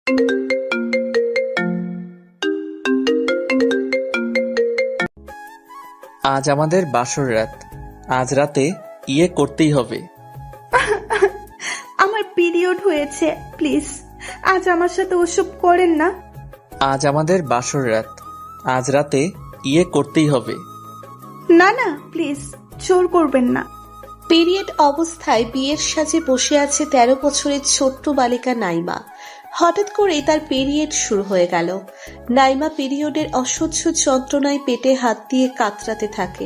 আজ আমাদের বাসর রাত। আজ রাতে ইয়ে করতেই হবে। আমার পিরিয়ড হয়েছে, প্লিজ আজ আমার সাথে ওসব করেন না। আজ আমাদের বাসর রাত। আজ রাতে ইয়ে করতেই হবে। না না প্লিজ, জোর করবেন না। পিরিয়ড অবস্থায় বিয়ের সাজে বসে আছে 13 বছরের ছোট্ট বালিকা নাইমা। হঠাৎ করেই তার পিরিয়ড শুরু হয়ে গেল। নাইমা পিরিয়ডের অসহ্য যন্ত্রণায় পেটে হাত দিয়ে কাতরাতে থাকে।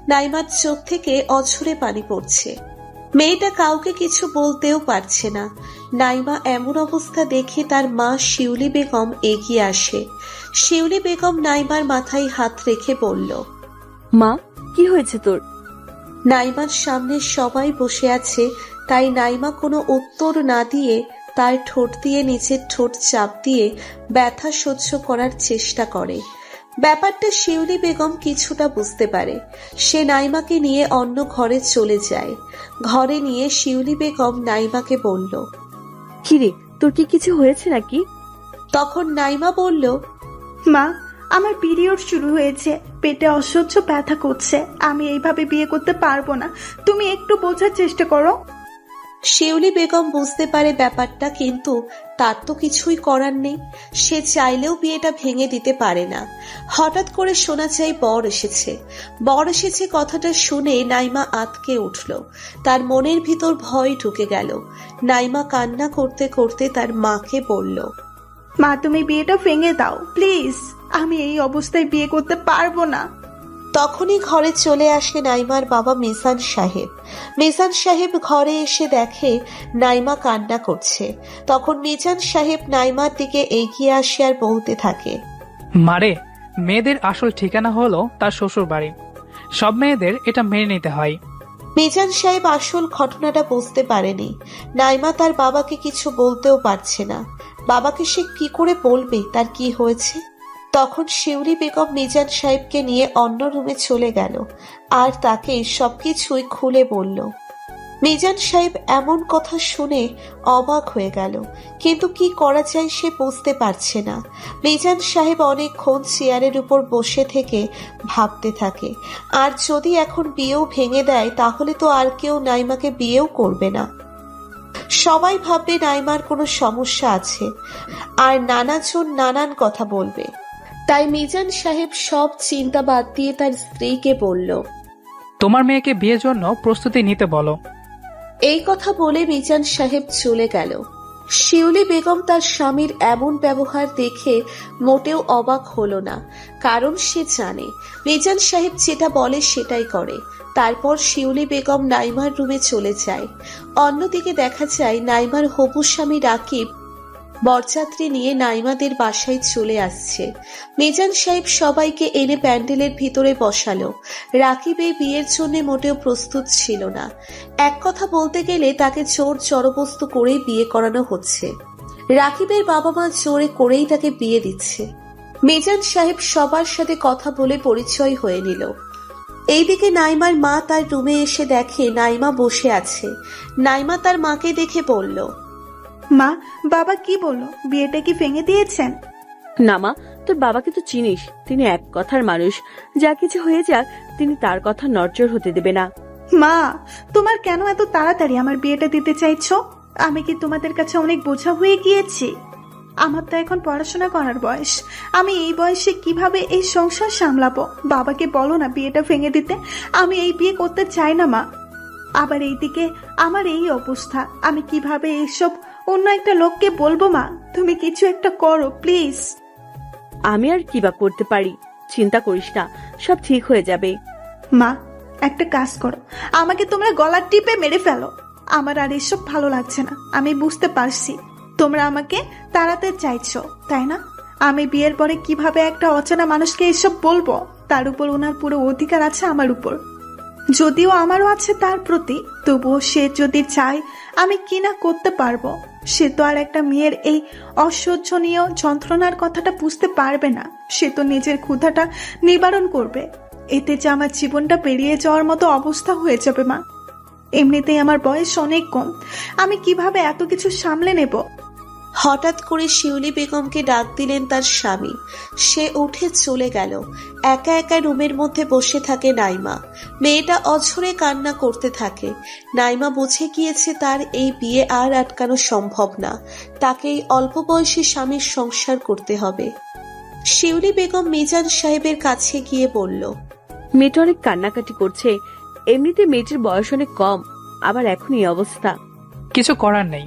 নাইমার চোখ থেকে অঝরে পানি পড়ছে। মেয়েটা কাউকে কিছু বলতেও পারছে না। নাইমা এমন অবস্থা দেখে তার মা শিউলি বেগম এগিয়ে আসে। শিউলি বেগম নাইমার মাথায় হাত রেখে বলল, মা, কি হয়েছে তোর? নাইমার সামনে সবাই বসে আছে, তাই নাইমা কোনো উত্তর না দিয়ে তার ঠোঁট দিয়ে নিচের ঠোঁট চাপ দিয়ে ব্যথা সহ্য করার চেষ্টা করে। ব্যাপারটা শিউলি বেগম কিছুটা বুঝতে পারে। সে নাইমাকে নিয়ে অন্য ঘরে চলে যায়। ঘরে নিয়ে শিউলি বেগম নাইমাকে বলল, কিরে, তোর কি কিছু হয়েছে নাকি? তখন নাইমা বলল, মা, আমার পিরিয়ড শুরু হয়েছে, পেটে অসহ্য ব্যথা করছে, আমি এইভাবে বিয়ে করতে পারবো না, তুমি একটু বোঝার চেষ্টা করো। শিউলি বেগম বুঝতে পারে ব্যাপারটা, কিন্তু তার তো কিছুই করার নেই। সে চাইলেও বিয়েটা ভেঙে দিতে পারে না। হঠাৎ করে শোনা যায় বর এসেছে। বর এসেছে কথাটা শুনে নাইমা আঁতকে উঠল। তার মনের ভিতর ভয় ঢুকে গেল। নাইমা কান্না করতে করতে তার মাকে বলল, মা, তুমি বিয়েটা ভেঙে দাও প্লিজ, আমি এই অবস্থায় বিয়ে করতে পারবো না। তখনই ঘরে চলে আসে নাইমার বাবা মিজান সাহেব। মিজান সাহেব ঘরে এসে দেখে নাইমা কান্না করছে। তখন মিজান সাহেব নাইমার দিকে এগিয়ে আসে আর বলতে থাকে, মারে, মেয়েদের আসল ঠিকানা হলো তার শ্বশুর বাড়ি। সব মেয়েদের এটা মেনে নিতে হয়। মিজান সাহেব আসল ঘটনাটা বুঝতে পারেনি। নাইমা তার বাবাকে কিছু বলতেও পারছে না। বাবাকে সে কি করে বলবে তার কি হয়েছে? তখন শিউলি বেগম মিজান সাহেবকে নিয়ে অন্য রুমে চলে গেল আর তাকে সবকিছুই খুলে বলল। মিজান সাহেব এমন কথা শুনে অবাক হয়ে গেল, কিন্তু কি করা যায় সে বুঝতে পারছে না। মিজান সাহেব অনেকক্ষণ চেয়ারের উপর বসে থেকে ভাবতে থাকে, আর যদি এখন বিয়েও ভেঙে দেয় তাহলে তো আর কেউ নাইমাকে বিয়েও করবে না। সবাই ভাববে নাইমার কোনো সমস্যা আছে, আর নানাজন নানান কথা বলবে। তাই মিজান সাহেব সব চিন্তা বাদ দিয়ে তার স্ত্রীকে বলল, তোমার মেয়েকে বিয়ের জন্য প্রস্তুতি নিতে বলো। এই কথা বলে মিজান সাহেব চলে গেল। শিউলি বেগম তার স্বামীর এমন ব্যবহার দেখে মোটেও অবাক হলো না, কারণ সে জানে মিজান সাহেব যেটা বলে সেটাই করে। তারপর শিউলি বেগম নাইমার রুমে চলে যায়। অন্যদিকে দেখা যায় নাইমার হবু স্বামী রাকিব বরযাত্রী নিয়ে নাইমাদের বাসায় চলে আসছে। মিজান সাহেব সবাইকে এনে প্যান্ডেলের ভিতরে বসালো। রাকিব এই বিয়ের জন্য মোটেও প্রস্তুত ছিল না। এক কথা বলতে গেলে তাকে জোর জবরদস্ত করেই বিয়ে করানো হচ্ছে। রাকিবের বাবা মা জোরে করেই তাকে বিয়ে দিচ্ছে। মিজান সাহেব সবার সাথে কথা বলে পরিচয় হয়ে নিল। এইদিকে নাইমার মা তার রুমে এসে দেখে নাইমা বসে আছে। নাইমা তার মাকে দেখে বলল, মা, বাবা কি বললো, বিয়েটা কি ভেঙে দিয়েছেন? না মা, তোর বাবাকে তো চিনিস, তিনি এক কথার মানুষ। যা কিছু হয়ে যাক, তিনি তার কথা নড়চড় হতে দেবে না। মা, তোমার কেন এত তাড়াতাড়ি আমার বিয়েটা দিতে চাইছো? আমি কি তোমাদের কাছে অনেক বোঝা হয়ে গিয়েছি? আমার তো এখন পড়াশোনা করার বয়স। আমি এই বয়সে কিভাবে এই সংসার সামলাবো? বাবাকে বলো না বিয়েটা ভেঙে দিতে। আমি এই বিয়ে করতে চাই না মা। আবার এইদিকে আমার এই অবস্থা, আমি কিভাবে এইসব অন্য একটা লোককে বলবো? মা, তুমি কিছু একটা করো প্লিজ। আমি আর কি বা করতে পারি? চিন্তা করিস না, সব ঠিক হয়ে যাবে। মা, একটা কাজ করো, আমাকে তোমরা গলা টিপে মেরে ফেলো। আমার আর এসব ভালো লাগছে না। আমি বুঝতে পারছি তোমরা আমাকে তাড়াতে চাইছো, তাই না? আমি বিয়ের পরে কিভাবে একটা অচেনা মানুষকে এসব বলবো? তার উপর ওনার পুরো অধিকার আছে আমার উপর, যদিও আমারও আছে তার প্রতি। তবুও সে যদি চায় আমি কি না করতে পারবো। সে তো আর একটা মেয়ের এই অসহ্যনীয় যন্ত্রণার কথাটা বুঝতে পারবে না। সে তো নিজের ক্ষুধাটা নিবারণ করবে। এতে যে আমার জীবনটা পেরিয়ে যাওয়ার মতো অবস্থা হয়ে যাবে মা। এমনিতেই আমার বয়স অনেক কম, আমি কিভাবে এত কিছু সামলে নেব? হঠাৎ করে শিউলি বেগমকে ডাক দিলেন তার স্বামী। সে উঠে চলে গেল। একা একা রুমের মধ্যে বসে থাকে নাইমা। মেয়েটা অঝরে কান্না করতে থাকে। নাইমা বুঝে গিয়েছে তার এই বিয়ে আর আটকানো সম্ভব না। তাকে এই অল্প বয়সী স্বামীর সংসার করতে হবে। শিউলি বেগম মিজান সাহেবের কাছে গিয়ে বলল, মেয়েটা অনেক কান্নাকাটি করছে। এমনিতে মেয়েটির বয়স অনেক কম, আবার এখন এই অবস্থা। কিছু করার নেই,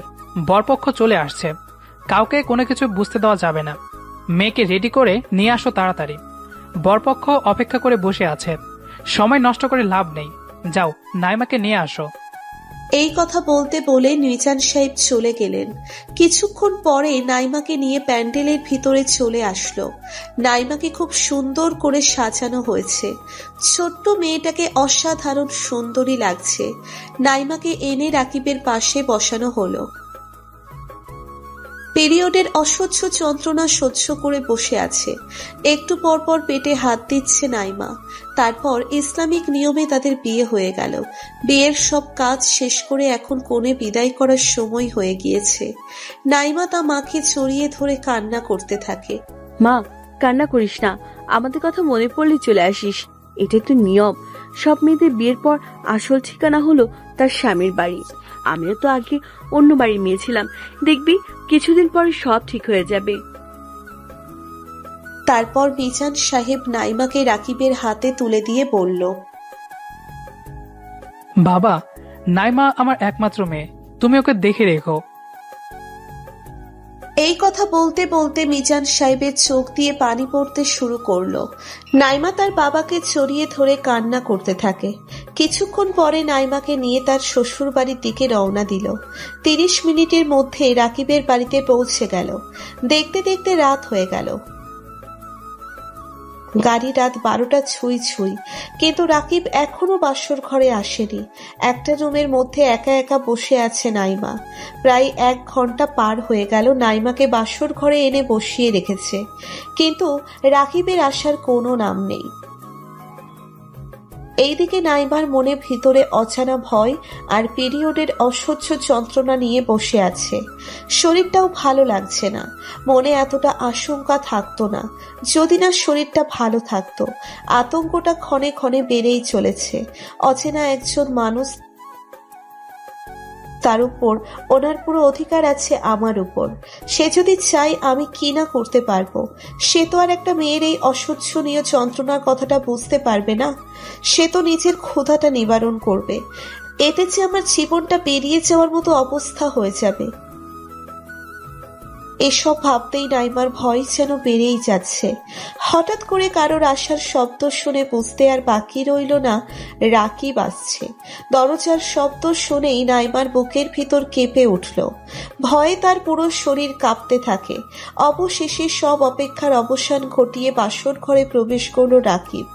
বরপক্ষ চলে আসছে, কাউকে কোনো কিছু বুঝতে দেওয়া যাবে না। মেয়েকে রেডি করে নিয়ে আসো তাড়াতাড়ি। বরপক্ষ অপেক্ষা করে বসে আছে, সময় নষ্ট করে লাভ নেই। যাও, নাইমাকে নিয়ে আসো। এই কথা বলতে বলে মিজান সাহেব চলে গেলেন। কিছুক্ষণ পরে নাইমাকে নিয়ে প্যান্ডেলের ভিতরে চলে আসলো। নাইমাকে খুব সুন্দর করে সাজানো হয়েছে। ছোট্ট মেয়েটাকে অসাধারণ সুন্দরী লাগছে। নাইমাকে এনে রাকিবের পাশে বসানো হলো। পিরিয়ডের অসহ্য যন্ত্রণা সহ্য করে বসে আছে। একটু পর পর পেটে হাত দিচ্ছে নাইমা। তারপর ইসলামিক নিয়মে তাদের বিয়ে হয়ে গেল। বিয়ের সব কাজ শেষ করে এখন কোণে বিদায় করার সময় হয়ে গিয়েছে। নাইমা তা মাকে জড়িয়ে ধরে কান্না করতে থাকে। মা, কান্না করিস না, আমাদের কথা মনে পড়লে চলে আসিস। এটাই তো নিয়ম। সব মেয়েদের বিয়ের পর আসল ঠিকানা হলো তার স্বামীর বাড়ি। আমিও তো আগে অন্য বাড়ির মেয়ে ছিলাম। দেখবি কিছুদিন পরে সব ঠিক হয়ে যাবে। তারপর মিজান সাহেব নাইমাকে রাকিবের হাতে তুলে দিয়ে বলল, বাবা, নাইমা আমার একমাত্র মেয়ে, তুমি ওকে দেখে রেখো। এই কথা বলতে বলতে মিজান সাহেবের চোখ দিয়ে পানি পড়তে শুরু করলো। নাইমা তার বাবাকে জড়িয়ে ধরে কান্না করতে থাকে। কিছুক্ষণ পরে নাইমাকে নিয়ে তার শ্বশুর বাড়ির দিকে রওনা দিল। 30 মিনিটের মধ্যে রাকিবের বাড়িতে পৌঁছে গেল। দেখতে দেখতে রাত হয়ে গেল। গাড়ি রাত 12টা ছুঁই ছুঁই, কিন্তু রাকিব এখনো বাসর ঘরে আসেনি। একটা রুমের মধ্যে একা একা বসে আছে নাইমা। প্রায় 1 ঘন্টা পার হয়ে গেল। নাইমাকে বাসর ঘরে এনে বসিয়ে রেখেছে, কিন্তু রাকিবের আসার কোনো নাম নেই। এইদিকে নাইমার মনে ভিতরে অজানা ভয় আর পিরিয়ডের অসহ্য যন্ত্রণা নিয়ে বসে আছে। শরীরটাও ভালো লাগছে না। মনে এতটা আশঙ্কা থাকতো না যদি না শরীরটা ভালো থাকতো। আতঙ্কটা ক্ষণে ক্ষণে বেড়েই চলেছে। অচেনা একজন মানুষ, তার উপর ওনার পুরো অধিকার আছে আমার উপর। সে যদি চাই আমি কি না করতে পারবো। সে তো আর একটা মেয়ের এই অসহ্যনীয় যন্ত্রণার কথাটা বুঝতে পারবে না। সে তো নিজের ক্ষুধাটা নিবারণ করবে। এতে যে আমার জীবনটা বেরিয়ে যাওয়ার মতো অবস্থা হয়ে যাবে। এসব ভাবতেই নাইমার ভয় যেন বেড়েই যাচ্ছে। হঠাৎ করে কারোর আসার শব্দ শুনে বুঝতে আর বাকি রইল না রাকিব আসছে। দরজার শব্দ শুনেই নাইমার বুকের ভিতর কেঁপে উঠল। ভয়ে তার পুরো শরীর কাঁপতে থাকে। অবশেষে সব অপেক্ষার অবসান ঘটিয়ে বাসর ঘরে প্রবেশ করল রাকিব।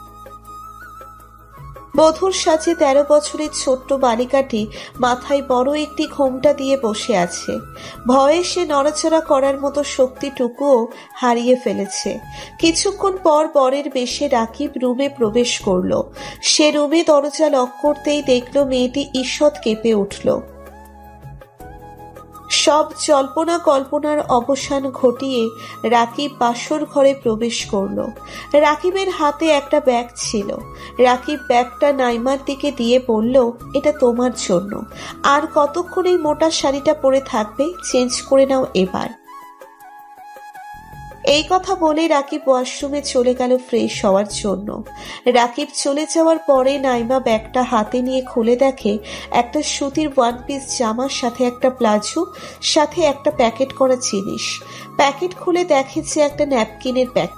বধূর সাজে 13 বছরের ছোট্ট বালিকাটি মাথায় বড় একটি ঘোমটা দিয়ে বসে আছে। ভয়ে সে নড়াচড়া করার মতো শক্তিটুকুও হারিয়ে ফেলেছে। কিছুক্ষণ পর বরের বেশে রাকিব রুমে প্রবেশ করল। সে রুমে দরজা লক করতেই দেখল মেয়েটি ঈষৎ কেঁপে উঠল। সব জল্পনা কল্পনার অবসান ঘটিয়ে রাকিব বাসর ঘরে প্রবেশ করল। রাকিবের হাতে একটা ব্যাগ ছিল। রাকিব ব্যাগটা নাইমার দিকে দিয়ে বলল, এটা তোমার জন্য। আর কতক্ষণ এই মোটা শাড়িটা পরে থাকবে? চেঞ্জ করে নাও এবার। এই কথা বলে রাকিব ওয়াশরুমে চলে গেল ফ্রেশ হওয়ার জন্য। রাকিব চলে যাওয়ার পরে নাইমা ব্যাগটা হাতে নিয়ে খুলে দেখে একটা সুতির 1 পিস জামার সাথে একটা প্লাজো, সাথে একটা প্যাকেট করা জিনিস। প্যাকেট খুলে দেখে যে একটা ন্যাপকিনের ব্যাগ।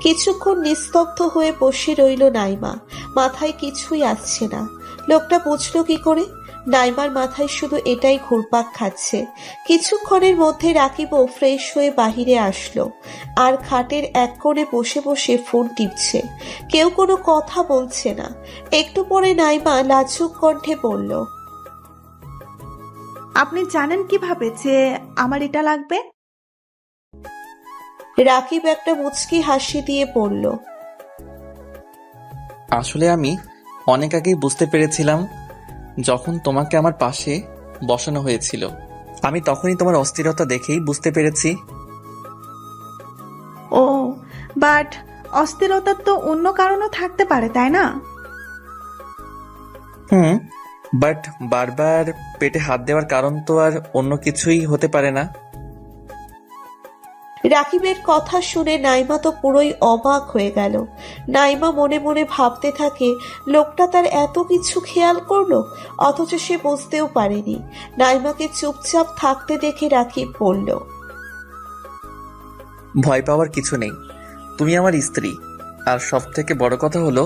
কিছুক্ষণ নিস্তব্ধ হয়ে বসে রইল নাইমা। মাথায় কিছুই আসছে না। লোকটা বুঝলো কি করে? নাইমার মাথায় শুধু এটাই ঘুরপাক খাচ্ছে। কিছুক্ষণের মধ্যে রাকিবও ফ্রেশ হয়ে বাহিরে আসলো আর খাটের এক কোণে বসে বসে ফোন টিপছে। কেউ কোনো কথা বলছে না। একটু পরে নাইমা লাজুক কণ্ঠে বলল, আপনি জানেন কিভাবে যে আমার এটা লাগবে? রাকিব একটা মুচকি হাসি দিয়ে বলল, আসলে আমি অনেক আগেই বুঝতে পেরেছিলাম, যখন তোমাকে আমার পাশে বসানো হয়েছিল আমি তখনই তোমার অস্থিরতা দেখেই বুঝতে পেরেছি। ও, বাট অস্থিরতার তো অন্য কারণও থাকতে পারে, তাই না? বাট বারবার পেটে হাত দেওয়ার কারণ তো আর অন্য কিছুই হতে পারে না। রাকিবের কথা শুনে নাইমা তো পুরোই অবাক হয়ে গেল। নাইমা মনে মনে ভাবতে থাকে, লোকটা তার এত কিছু খেয়াল করলো, অথচ সে বুঝতেও পারেনি। নাইমাকে চুপচাপ থাকতে দেখে রাকিব বলল, ভয় পাওয়ার কিছু নেই, তুমি আমার স্ত্রী। আর সব থেকে বড় কথা হলো,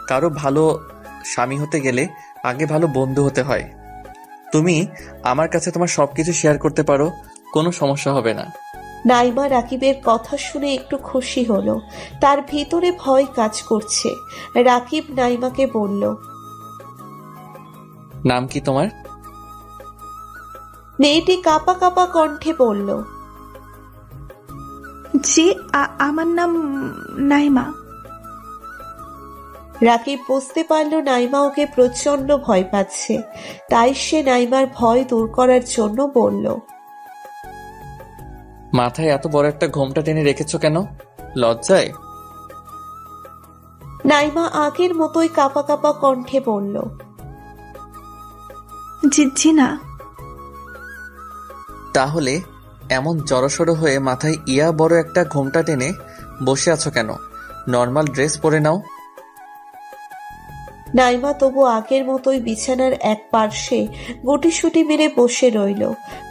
কারো ভালো স্বামী হতে গেলে আগে ভালো বন্ধু হতে হয়। তুমি আমার কাছে তোমার সবকিছু শেয়ার করতে পারো, কোনো সমস্যা হবে না। নাইমা রাকিবের কথা শুনে একটু খুশি হলো। তার ভিতরে ভয় কাজ করছে। রাকিব নাইমাকে বলল, নাম কি তোমার? মেয়েটি কাঁপা কাঁপা কণ্ঠে বলল, জি, আমার নাম নাইমা। রাকিব বুঝতে পারল নাইমা ওকে প্রচন্ড ভয় পাচ্ছে। তাই সে নাইমার ভয় দূর করার জন্য বলল, মাথায় এত বড় একটা ঘোমটা টেনে রেখেছো কেন? লজ্জায়? নাইমা আগের মতোই কাঁপা কাঁপা কণ্ঠে বলল, জি জি না। তাহলে এমন জড়সড় হয়ে মাথায় ইয়া বড় একটা ঘোমটা টেনে বসে আছো কেন? নর্মাল ড্রেস পরে নাও। নাইমা তবু আগের মতোই বিছানার এক পার্শ্বে গুটিসুটি মেরে বসে রইল।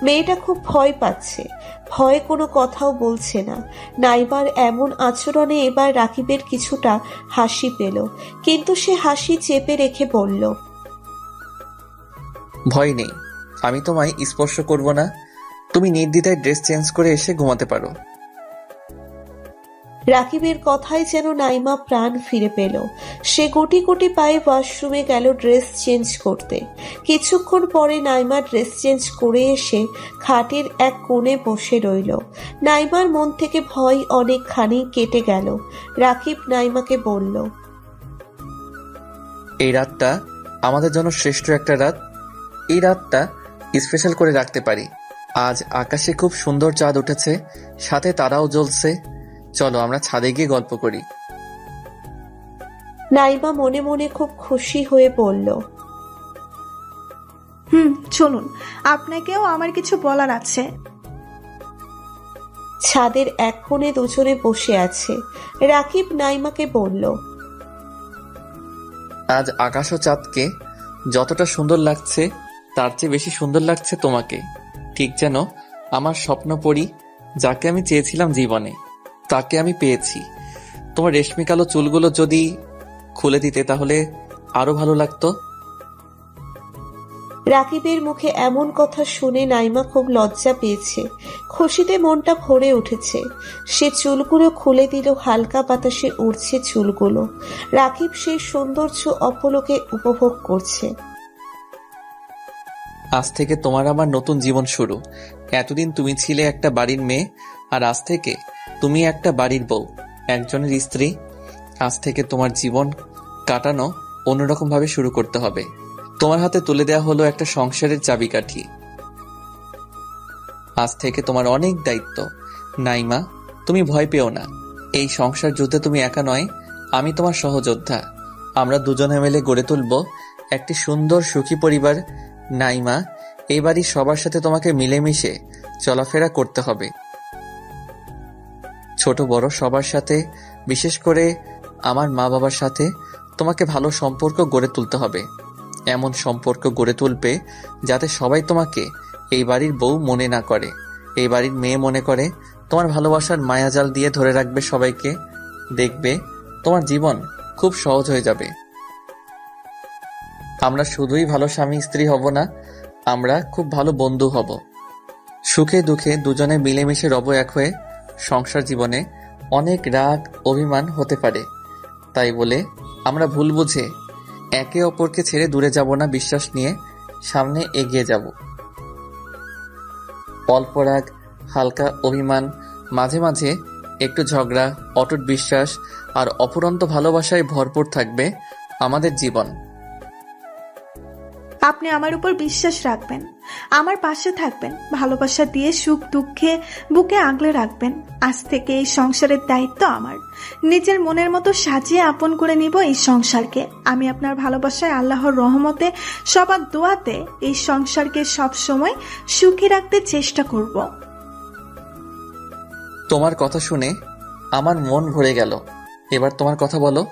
মেয়েটা খুব ভয় পাচ্ছে, ভয়ে কোনো কথাও বলছে না। নাইমার এমন আচরণে এবার রাকিবের কিছুটা হাসি পেল, কিন্তু সে হাসি চেপে রেখে বলল, ভয় নেই, আমি তোমায় স্পর্শ করব না। তুমি নির্দ্বিধায় ড্রেস চেঞ্জ করে এসে ঘুমাতে পারো। রাকিবের কথায় যেন নাইমা প্রাণ ফিরে পেল। সে গুটি গুটি পায়ে ওয়াশরুমে গেল ড্রেস চেঞ্জ করতে। কিছুক্ষণ পরে নাইমা ড্রেস চেঞ্জ করে এসে খাটের এক কোণে বসে রইল। নাইমার মন থেকে ভয় অনেকখানি কেটে গেল। রাকিব নাইমাকে বলল, এই রাতটা আমাদের জন্য শ্রেষ্ঠ একটা রাত। এই রাতটা স্পেশাল করে রাখতে পারি। আজ আকাশে খুব সুন্দর চাঁদ উঠেছে, সাথে তারাও জ্বলছে। চলো আমরা ছাদে গিয়ে গল্প করি। নাইমা মনে মনে খুব খুশি হয়ে বলল, চলুন, আপনাকেও আমার কিছু বলার আছে। ছাদের এক কোণে দুজনে বসে আছে। রাকিব নাইমাকে বলল, আজ আকাশ ও চাঁদকে যতটা সুন্দর লাগছে, তার চেয়ে বেশি সুন্দর লাগছে তোমাকে। ঠিক যেন আমার স্বপ্ন পরি, যাকে আমি চেয়েছিলাম জীবনে, তাকে আমি পেয়েছি। তোমার রেশমি কালো চুলগুলো যদি খুলে দিতে তাহলে আরো ভালো লাগতো। রাকিবের মুখে এমন কথা শুনে নাইমা খুব লজ্জা পেয়েছে। খুশিতে মনটা ভরে উঠেছে। সে চুলগুলো খুলে দিল, হালকা বাতাসে উড়ছে চুলগুলো। রাকিব সেই সৌন্দর্য অপলোকে উপভোগ করছে। আজ থেকে তোমার আমার নতুন জীবন শুরু। এতদিন তুমি ছিলে একটা বাড়ির মেয়ে, আর আজ থেকে তুমি একটা বাড়ির বউ, একজনের স্ত্রী। আজ থেকে তোমার জীবন কাটানো অন্যরকম ভাবে শুরু করতে হবে। তোমার হাতে তুলে দেওয়া হলো একটা সংসারের চাবিকাঠি। আজ থেকে তোমার অনেক দায়িত্ব। নাইমা, তুমি ভয় পেও না। এই সংসার যুদ্ধে তুমি একা নয়, আমি তোমার সহযোদ্ধা। আমরা দুজনে মিলে গড়ে তুলব একটি সুন্দর সুখী পরিবার। নাইমা, এই বাড়ির সবার সাথে তোমাকে মিলেমিশে চলাফেরা করতে হবে। ছোট বড় সবার সাথে, বিশেষ করে আমার মা বাবার সাথে তোমাকে ভালো সম্পর্ক গড়ে তুলতে হবে। এমন সম্পর্ক গড়ে তুলবে যাতে সবাই তোমাকে এই বাড়ির বউ মনে না করে, এই বাড়ির মেয়ে মনে করে। তোমার ভালোবাসার মায়াজাল দিয়ে ধরে রাখবে সবাইকে। দেখবে তোমার জীবন খুব সহজ হয়ে যাবে। আমরা শুধুই ভালো স্বামী স্ত্রী হব না, আমরা খুব ভালো বন্ধু হব। সুখে দুঃখে দুজনে মিলেমিশে রব এক হয়ে। সংসার জীবনে অনেক রাগ অভিমান হতে পারে, তাই বলে আমরা ভুল বুঝে একে অপরকে ছেড়ে দূরে যাব না। বিশ্বাস নিয়ে সামনে এগিয়ে যাব। অল্প রাগ, হালকা অভিমান, মাঝে মাঝে একটু ঝগড়া, অটুট বিশ্বাস আর অফুরন্ত ভালোবাসায় ভরপুর থাকবে আমাদের জীবন। আপনি আমার উপর বিশ্বাস রাখবেন, আমার পাশে থাকবেন, ভালোবাসা দিয়ে সুখ দুঃখে বুকে আগলে রাখবেন। আজ থেকে এই সংসারের দায়িত্ব আমার। নিজের মনের মতো সাজিয়ে আপন করে নিব এই সংসারকে। আমি আপনার ভালোবাসায়, আল্লাহর রহমতে, সবার দোয়াতে এই সংসারকে সব সময় সুখী রাখতে চেষ্টা করব। তোমার কথা শুনে আমার মন ভরে গেল। এবার তোমার কথা বলো।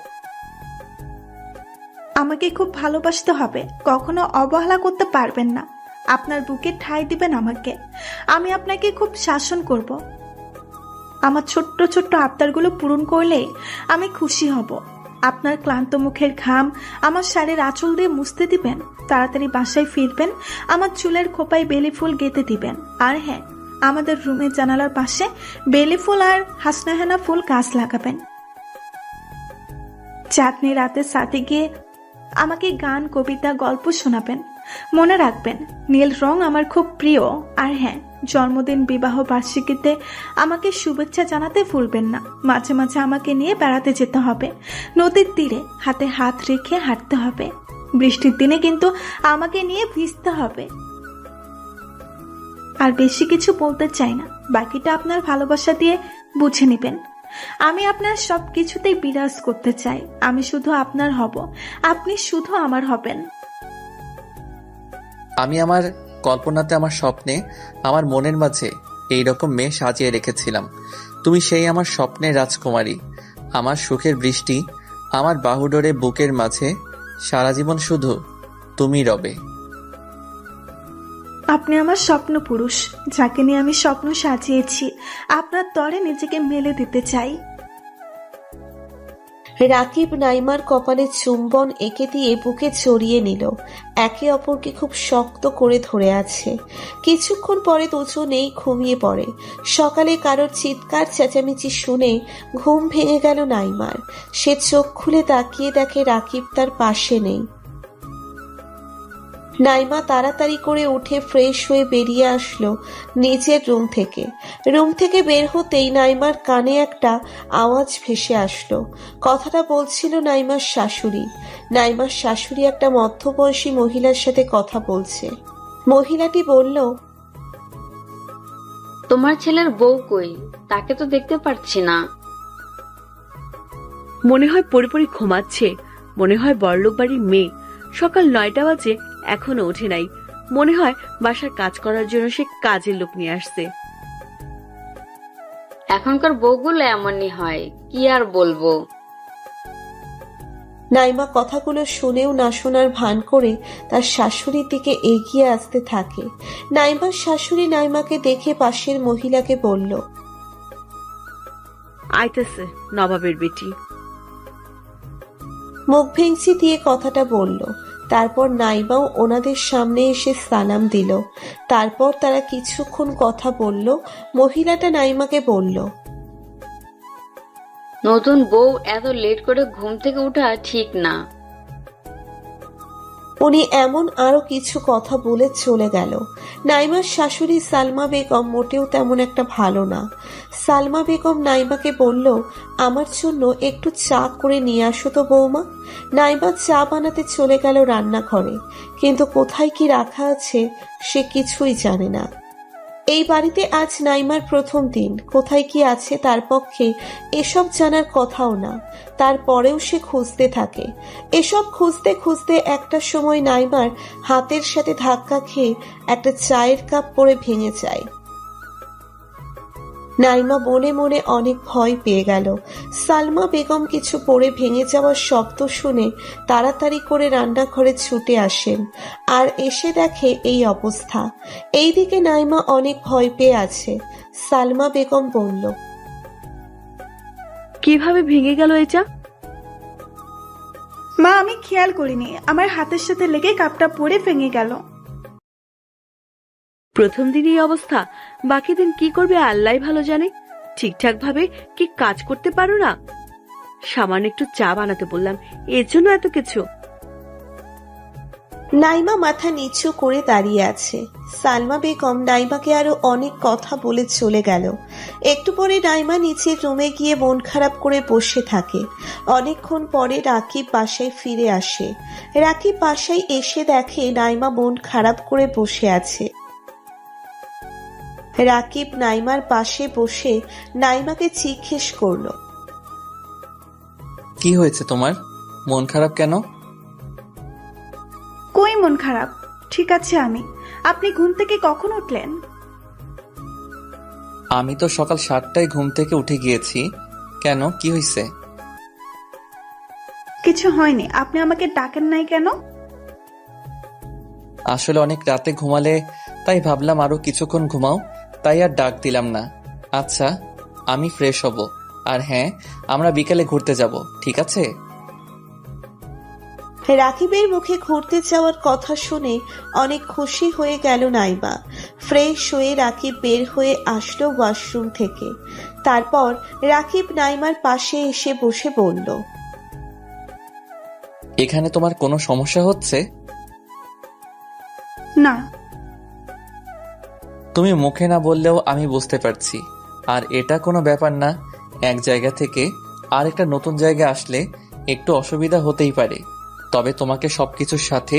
আমাকে খুব ভালোবাসতে হবে, কখনো অবহেলা করতে পারবেন না। আপনার বুকে ঠাঁই দিবেন আমাকে। আমি আপনাকে খুব শাসন করব। আমার ছোট্ট ছোট্ট আবদারগুলো পূরণ করলেই আমি খুশি হব। আপনার ক্লান্ত মুখের ঘাম আমার শাড়ির আঁচল দিয়ে মুছতে দিবেন। তাড়াতাড়ি বাসায় ফিরবেন, আমার চুলের খোপায় বেলি ফুল গেঁথে দিবেন। আর হ্যাঁ, আমাদের রুমের জানালার পাশে বেলি ফুল আর হাসনাহেনা ফুল গাছ লাগাবেন। চাঁদনি রাতের সাথে গিয়ে আমাকে গান, কবিতা, গল্প শোনাবেন। মনে রাখবেন, নীল রং আমার খুব প্রিয়। আর হ্যাঁ, জন্মদিন, বিবাহ বার্ষিকীতে আমাকে শুভেচ্ছা জানাতে ভুলবেন না। মাঝে মাঝে আমাকে নিয়ে বেড়াতে যেতে হবে। নদীর তীরে হাতে হাত রেখে হাঁটতে হবে। বৃষ্টির দিনে কিন্তু আমাকে নিয়ে ভিজতে হবে। আর বেশি কিছু বলতে চাই না, বাকিটা আপনার ভালোবাসা দিয়ে বুঝে নেবেন। আমি আপনার সব কিছুতেই বিরাজ করতে চাই। আমি শুধু আপনার হব, আপনি শুধু আমার হবেন। আমি আমার কল্পনাতে, আমার স্বপ্নে, আমার মনের মাঝে এইরকম মেয়ে সাজিয়ে রেখেছিলাম। তুমি সেই আমার স্বপ্নের রাজকুমারী, আমার সুখের বৃষ্টি, আমার বাহুডোরে বুকের মাঝে সারা জীবন শুধু তুমি রবে। আপনি আমার স্বপ্ন পুরুষ, যাকে নিয়ে আমি স্বপ্ন সাজিয়েছি। আপনার তরে নিজেকে মেলে দিতে চাই। রাকিব নাইমার কপালে চুম্বন এঁকে দিয়ে বুকে জড়িয়ে নিল। একে অপরকে খুব শক্ত করে ধরে আছে। কিছুক্ষণ পরে দুজনেই ঘুমিয়ে পড়ে। সকালে কারোর চিৎকার চেঁচামেচি শুনে ঘুম ভেঙে গেল নাইমার। সে চোখ খুলে তাকিয়ে দেখে রাকিব তার পাশে নেই। নাইমা তাড়াতাড়ি করে উঠে ফ্রেশ হয়ে বেরিয়ে আসলো নিজের রুম থেকে বের হতেই নাইমার কানে একটা আওয়াজ ভেসে আসলো। কথাটা বলছিল নাইমার শাশুড়ি। নাইমার শাশুড়ি একটা মধ্যবয়সী মহিলার সাথে কথা বলছে। মহিলাটি বলল, তোমার ছেলের বউ কই? তাকে তো দেখতে পাচ্ছি না। মনে হয় পরিপরি ঘুমাচ্ছে। মনে হয় বড়লোক বাড়ির মেয়ে। সকাল 9টা বাজে, এখনো ওঠে নাই। মনে হয় বাসার কাজ করার জন্য সে কাজের লোক নিয়ে আসছে। এখনকার বউগুলো এমনই হয়, কি আর বলবো। নাইমা কথাগুলো শুনেও না শোনার ভান করে তার শাশুড়ির দিকে এগিয়ে আসতে থাকে। নাইমার শাশুড়ি নাইমাকে দেখে পাশের মহিলাকে বলল, আইতেছে নবাবের বেটি। মুখ ভেঙচি দিয়ে কথাটা বলল। তারপর নাইমাও ওনাদের সামনে এসে সালাম দিল। তারপর তারা কিছুক্ষণ কথা বলল। মহিলাটা নাইমাকে বলল, নতুন বউ এত লেট করে ঘুম থেকে ওঠা ঠিক না। উনি এমন আরো কিছু কথা বলে চলে গেল। নাইমার শাশুড়ি সালমা বেগম মোটেও তেমন একটা ভালো না। সালমা বেগম নাইমাকে বলল, আমার জন্য একটু চা করে নিয়ে আসো তো বৌমা। নাইমা চা বানাতে চলে গেল রান্নাঘরে, কিন্তু কোথায় কি রাখা আছে সে কিছুই জানে না। এই বাড়িতে আজ নাইমার প্রথম দিন। কোথায় কি আছে তার পক্ষে এসব জানার কথাও না। তারপরেও সে খুঁজতে থাকে। এসব খুঁজতে খুঁজতে একটা সময় নাইমার হাতের সাথে ধাক্কা খেয়ে একটা চায়ের কাপ পড়ে ভেঙে যায়। নাইমা মনে মনে অনেক ভয় পেয়ে গেল। সালমা বেগম কিছু পড়ে ভেঙে যাওয়ার শব্দ শুনে তাড়াতাড়ি করে রান্নাঘরে ছুটে আসেন, আর এসে দেখে এই অবস্থা। এইদিকে নাইমা অনেক ভয় পেয়ে আছে। সালমা বেগম বলল, কিভাবে ভেঙে গেল এটা? মা, আমি খেয়াল করিনি, আমার হাতের সাথে লেগে কাপটা পড়ে ভেঙে গেল। প্রথম দিন এই অবস্থা, বাকি দিন কি করবে আল্লাহ ভালো জানে। ঠিকঠাক ভাবে কি কাজ করতে পারো না? সামান্য একটু চা বানাতে বললাম, এর জন্য এত কিছু? নাইমা মাথা নিচু করে দাঁড়িয়ে আছে। সালমা বেগম নাইমাকে আরো অনেক কথা বলে চলে গেল। একটু পরে নাইমা নিচের রুমে গিয়ে মন খারাপ করে বসে থাকে। অনেকক্ষণ পরে রাকিব বাসায় ফিরে আসে। রাকিব বাসায় এসে দেখে নাইমা মন খারাপ করে বসে আছে। রাকিব নাইমার পাশে বসে নাইমাকে জিজ্ঞেস করলো, কি হয়েছে তোমার? মন খারাপ কেন? কই মন খারাপ, ঠিক আছে আমি। আপনি ঘুম থেকে কখন উঠলেন? আমি তো সকাল 7টায় ঘুম থেকে উঠে গিয়েছি। কেন, কি হয়েছে? কিছু হয়নি। আপনি আমাকে ডাকেন নাই কেন? আসলে অনেক রাতে ঘুমালে, তাই ভাবলাম আরো কিছুক্ষণ ঘুমাও, তাই আর ডাক দিলাম না। আচ্ছা, আমি ফ্রেশ হব। আর হ্যাঁ, আমরা বিকেলে ঘুরতে যাব, ঠিক আছে? রাকিবের মুখে ঘুরতে যাওয়ার কথা শুনে অনেক খুশি হয়ে গেল নাইমা। ফ্রেশ হয়ে রাকিব বের হয়ে আসলো ওয়াশরুম থেকে। তারপর রাকিব নাইমার পাশে এসে বসে বলল, এখানে তোমার কোনো সমস্যা হচ্ছে? না। তুমি মুখে না বললেও আমি বুঝতে পারছি। আর এটা কোনো ব্যাপার না। এক জায়গা থেকে আরেকটা নতুন জায়গায় আসলে একটু অসুবিধা হতেই পারে, তবে তোমাকে সবকিছুর সাথে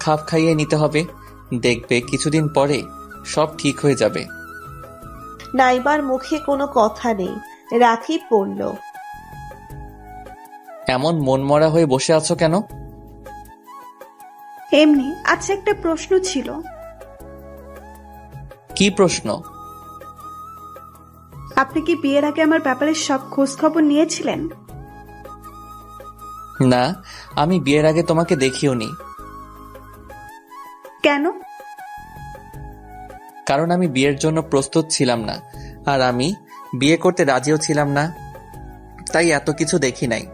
খাপ খাইয়ে নিতে হবে। দেখবে কিছুদিন পরে সব ঠিক হয়ে যাবে। নাইমার মুখে কোনো কথা নেই। রাকিব বলল, এমন মনমরা হয়ে বসে আছো কেন? এমনি। আচ্ছা, একটা প্রশ্ন ছিল। কি প্রশ্ন? আপনি কি বিয়ের আগে আমার ব্যাপারে সব খোঁজ খবর নিয়েছিলেন? না, আমি বিয়ের আগে তোমাকে দেখিওনি। কেন? কারণ আমি বিয়ের জন্য প্রস্তুত ছিলাম না, আর আমি বিয়ে করতে রাজিও ছিলাম না, তাই এত কিছু দেখি নাই।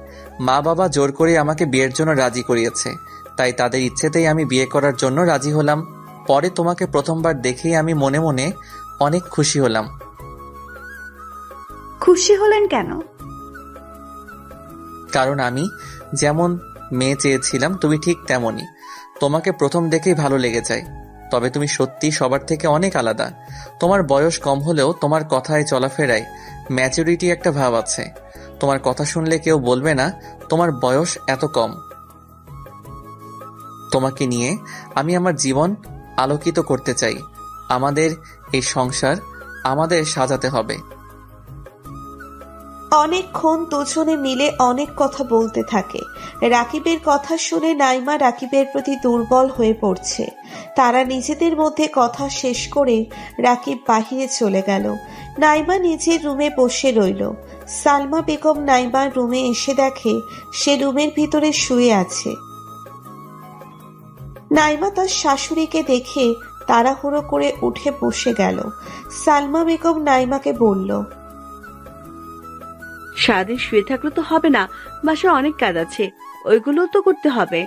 মা বাবা জোর করে আমাকে বিয়ের জন্য রাজি করিয়েছে, তাই তাদের ইচ্ছেতেই আমি বিয়ে করার জন্য রাজি হলাম। পরে তোমাকে প্রথমবার দেখেই আমি মনে মনে অনেক খুশি হলাম। খুশি হলেন কেন? কারণ আমি যেমন মেয়ে চেয়েছিলাম তুমি ঠিক তেমনই। তোমাকে প্রথম দেখেই ভালো লেগে যায়। তবে তুমি সত্যি সবার থেকে অনেক আলাদা। তোমার বয়স কম হলেও তোমার কথায় চলাফেরায় ম্যাচুরিটি একটা ভাব আছে। তোমার কথা শুনলে কেউ বলবে না তোমার বয়স এত কম। তোমাকে নিয়ে আমি আমার জীবন আলোকিত করতে চাই। আমাদের এই সংসার আমাদের সাজাতে হবে। অনেকক্ষণ দুজনে মিলে অনেক কথা বলতে থাকে। রাকিবের কথা শুনে নাইমা রাকিবের প্রতি দুর্বল হয়ে পড়ছে। তারা নিজেদের মধ্যে কথা শেষ করে রাকিব বাহিরে চলে গেল। নাইমা নিজের রুমে বসে রইল। সালমা বেগম নাইমার রুমে এসে দেখে সে রুমের ভিতরে শুয়ে আছে। নাইমা তার শাশুড়িকে দেখে তাড়াহুড়ো করে উঠে বসে গেল। সালমা বেগম নাইমাকে বলল, সারাদিন শুয়ে থাকলে তো হবে না, বাসায় অনেক কাজ আছে, ওইগুলো তো করতে হবে।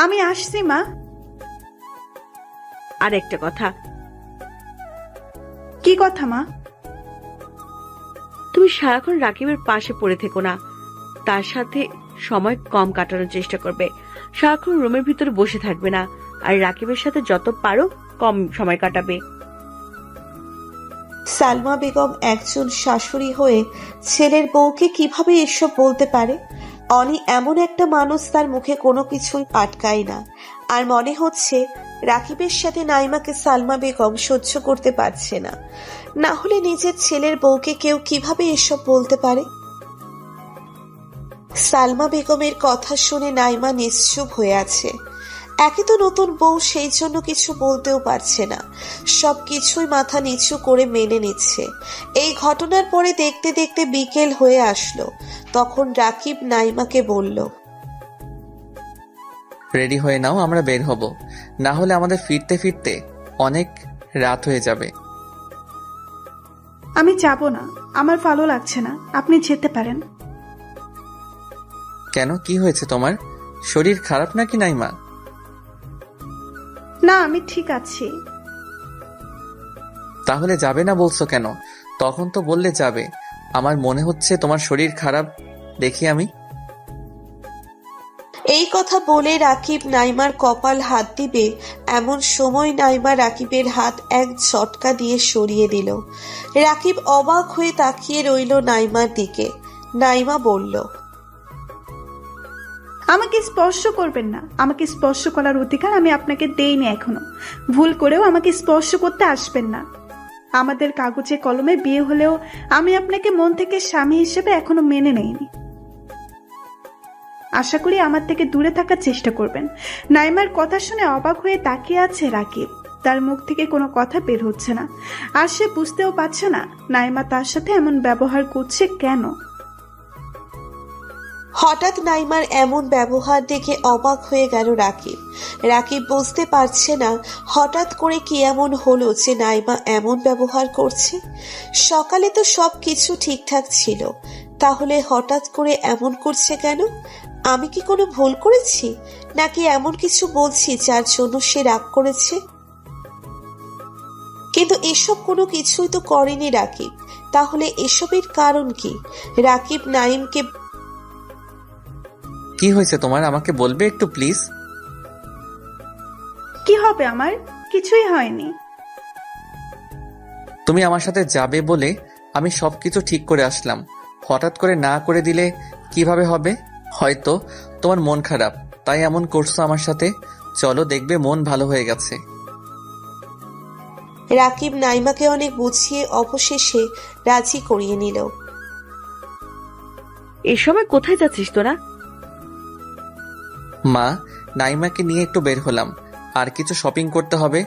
আমি আসছি মা। আর একটা কথা। কি কথা মা? তুমি সারাক্ষণ রাকিবের পাশে পড়ে থেকো না, তার সাথে সময় কম কাটানোর চেষ্টা করবে। সারাক্ষণ রুমের ভিতরে বসে থাকবে না, আর রাকিবের সাথে যত পারো কম সময় কাটাবে। সালমা বেগম একজন শাশুড়ি হয়ে ছেলের বউকে কিভাবে এসব বলতে পারে? অনি এমন একটা মানুষ, তার মুখে কোনো কিছুই আটকায় না। আর মনে হচ্ছে রাকিবের সাথে নাইমাকে সালমা বেগম সহ্য করতে পারছে না। না হলে নিজের ছেলের বউকে কেউ কিভাবে এসব বলতে পারে? সালমা বেগমের কথা শুনে নাইমা নিশ্চুপ হয়ে আছে। একে তো নতুন বউ, সেই জন্য কিছু বলতেও পারছে না। সবকিছুই মাথা নিচু করে মেনে নিচ্ছে। এই ঘটনার পরে দেখতে দেখতে বিকেল হয়ে আসলো। তখন রাকিব নাইমাকে বলল, রেডি হয়ে নাও, আমরা বের হব। না হলে আমাদের ফিরতে ফিরতে অনেক রাত হয়ে যাবে। আমি যাব না, আমার ভালো লাগছে না। আপনি যেতে পারেন। কেন, কি হয়েছে তোমার? শরীর খারাপ নাকি নাইমা? না, আমি ঠিক আছি। তাহলে যাবে না বলছো কেন? তখন তো বললে যাবে। আমার মনে হচ্ছে তোমার শরীর খারাপ দেখি আমি। এই কথা বলে রাকিব নাইমার কপাল হাত দিবে এমন সময় নাইমা রাকিবের হাত এক ঝটকা দিয়ে সরিয়ে দিল। রাকিব অবাক হয়ে তাকিয়ে রইল নাইমার দিকে। নাইমা বলল, আমাকে স্পর্শ করবেন না। আমাকে স্পর্শ করার অধিকার আমি আপনাকে দেইনি এখনো। ভুল করেও আমাকে স্পর্শ করতে আসবেন না। আমাদের কাগজে কলমে বিয়ে হলেও আমি আপনাকে মন থেকে স্বামী হিসেবে এখনো মেনে নেইনি। আশা করি আমার থেকে দূরে থাকার চেষ্টা করবেন। নাইমার কথা শুনে অবাক হয়ে তাকিয়ে আছে রাকিব। তার মুখ থেকে কোনো কথা বের হচ্ছে না, আর সে বুঝতেও পারছে না নাইমা তার সাথে এমন ব্যবহার করছে কেন। হঠাৎ নাইমার এমন ব্যবহার দেখে অবাক হয়ে গেল রাকিব। রাকিব বুঝতে পারছে না হঠাৎ করে কি এমন হলো যে নাইমা এমন ব্যবহার করছে। সকালে তো সব কিছু ঠিকঠাক ছিল, তাহলে হঠাৎ করে এমন করছে কেন? আমি কি কোনো ভুল করেছি, নাকি এমন কিছু বলছি যার জন্য সে রাগ করেছে? কিন্তু এসব কোনো কিছুই তো করেনি রাকিব। তাহলে এসবের কারণ কি? রাকিব নাইমকে, কি হয়েছে তোমার, আমাকে বলবে একটু প্লিজ? কি হবে আমার? কিছুই হয়নি। তুমি আমার সাথে যাবে বলে আমি সবকিছু ঠিক করে আসলাম। হঠাৎ করে না করে দিলে কিভাবে হবে? হয়তো তোমার মন খারাপ, তাই এমন করছো আমার সাথে। চলো, দেখবে মন ভালো হয়ে গেছে। রাকিব নাইমাকে অনেক বুঝিয়ে অবশেষে রাজি করিয়ে নিল। এ সময় কোথায় যাচ্ছিস তোরা? মা, নাইমাকে নিয়ে একটু বের হলাম, আর কিছু শপিং করতে হবে।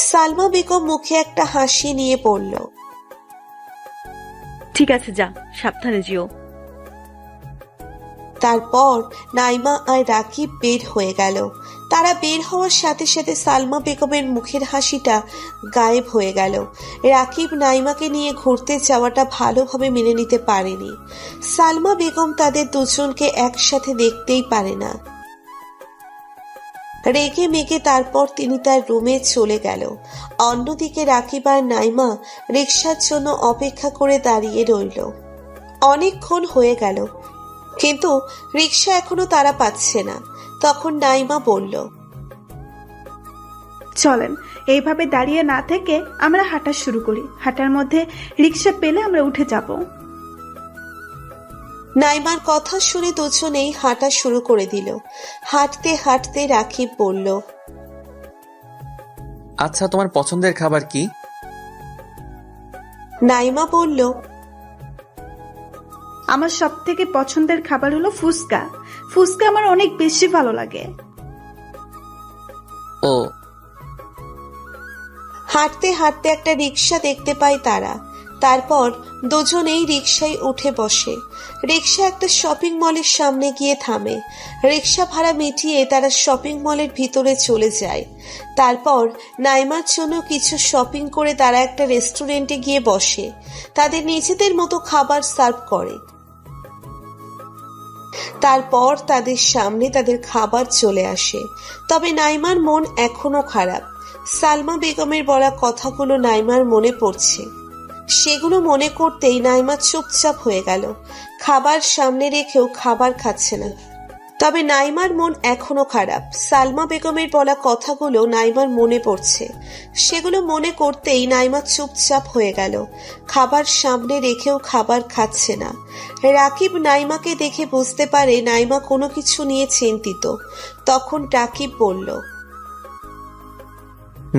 সালমা বেগম মুখে একটা হাসি নিয়ে পড়ল, ঠিক আছে, যা, সাবধানে যেও। তারপর নাইমা আর রাকিব বের হয়ে গেল। তারা বের হওয়ার সাথে সাথে সালমা বেগমের মুখের হাসিটা গায়েব হয়ে গেল। রাকিব নাইমাকে নিয়ে ঘুরতে যাওয়াটা ভালোভাবে মেনে নিতে পারেনি। সালমা বেগম তাদের দুজনকে একসাথে দেখতেই পারে না। রেগে মেগে তারপর তিনি তার রুমে চলে গেল। অন্যদিকে রাকিব আর নাইমা রিকশার জন্য অপেক্ষা করে দাঁড়িয়ে রইল। অনেকক্ষণ হয়ে গেল, কিন্তু রিকশা এখনো তারা পাচ্ছে না। তখন নাইমা বলল, চলেন, এইভাবে দাঁড়িয়ে না থেকে আমরা হাঁটা শুরু করি। হাঁটার মধ্যে রিক্সা পেলে আমরা উঠে যাব। নাইমার কথা শুনে দুজনেই হাঁটা শুরু করে দিল। হাঁটতে হাঁটতে রাকিব বলল, আচ্ছা, তোমার পছন্দের খাবার কি? নাইমা বলল, আমার সব থেকে পছন্দের খাবার হলো ফুচকা। ফুচকা আমার অনেক বেশি ভালো লাগে। ও। হাঁটতে হাঁটতে একটা রিকশা দেখতে পায় তারা। তারপর দুজনেই রিকশায় উঠে বসে। রিকশা একটা শপিং মলের সামনে গিয়ে থামে। রিকশা ভাড়া মিটিয়ে তারা শপিং মলের ভিতরে চলে যায়। তারপর নাইমার জন্য কিছু শপিং করে তারা একটা রেস্টুরেন্টে গিয়ে বসে। তাদের নিজেদের মতো খাবার সার্ভ করে। তারপর তাদের সামনে তাদের খাবার চলে আসে। তবে নাইমার মন এখনো খারাপ। সালমা বেগমের বলা কথাগুলো নাইমার মনে পড়ছে। সেগুলো মনে করতেই নাইমা চুপচাপ হয়ে গেল। খাবার সামনে রেখেও খাবার খাচ্ছে না। তবে নাইমার মন এখনো খারাপ। সালমা বেগমের বলা কথাগুলো নাইমার মনে পড়ছে। সেগুলো মনে করতেই নাইমা চুপচাপ হয়ে গেল। খাবার সামনে রেখেও খাবার খাচ্ছে না। রাকিব নাইমাকে দেখে বুঝতে পারে নাইমা কোনো কিছু নিয়ে চিন্তিত। তখন রাকিব বলল,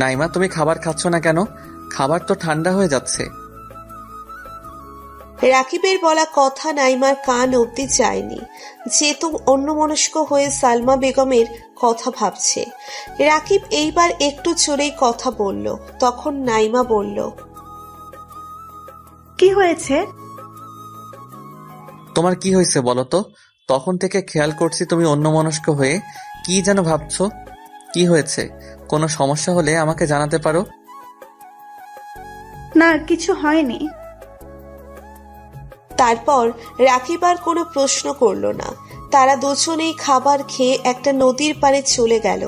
নাইমা, তুমি খাবার খাচ্ছ না কেন? খাবার তো ঠান্ডা হয়ে যাচ্ছে। রাকিবের বলা কথা নাইমার কান অবধি যায়নি, যেহেতু অন্যমনস্ক হয়ে সালমা বেগমের কথা ভাবছে। রাকিব এইবার একটু জোরেই কথা বলল। তখন নাইমা বলল, কি হয়েছে? তোমার কি হয়েছে বলো তো? তখন থেকে খেয়াল করছি তুমি অন্যমনস্ক হয়ে কি যেন ভাবছো। কি হয়েছে? কোনো সমস্যা হলে আমাকে জানাতে পারো। না, কিছু হয়নি। তারপর রাকিব আর কোনো প্রশ্ন করল না। তারা দুজনেই খাবার খেয়ে একটা নদীর পাড়ে চলে গেল।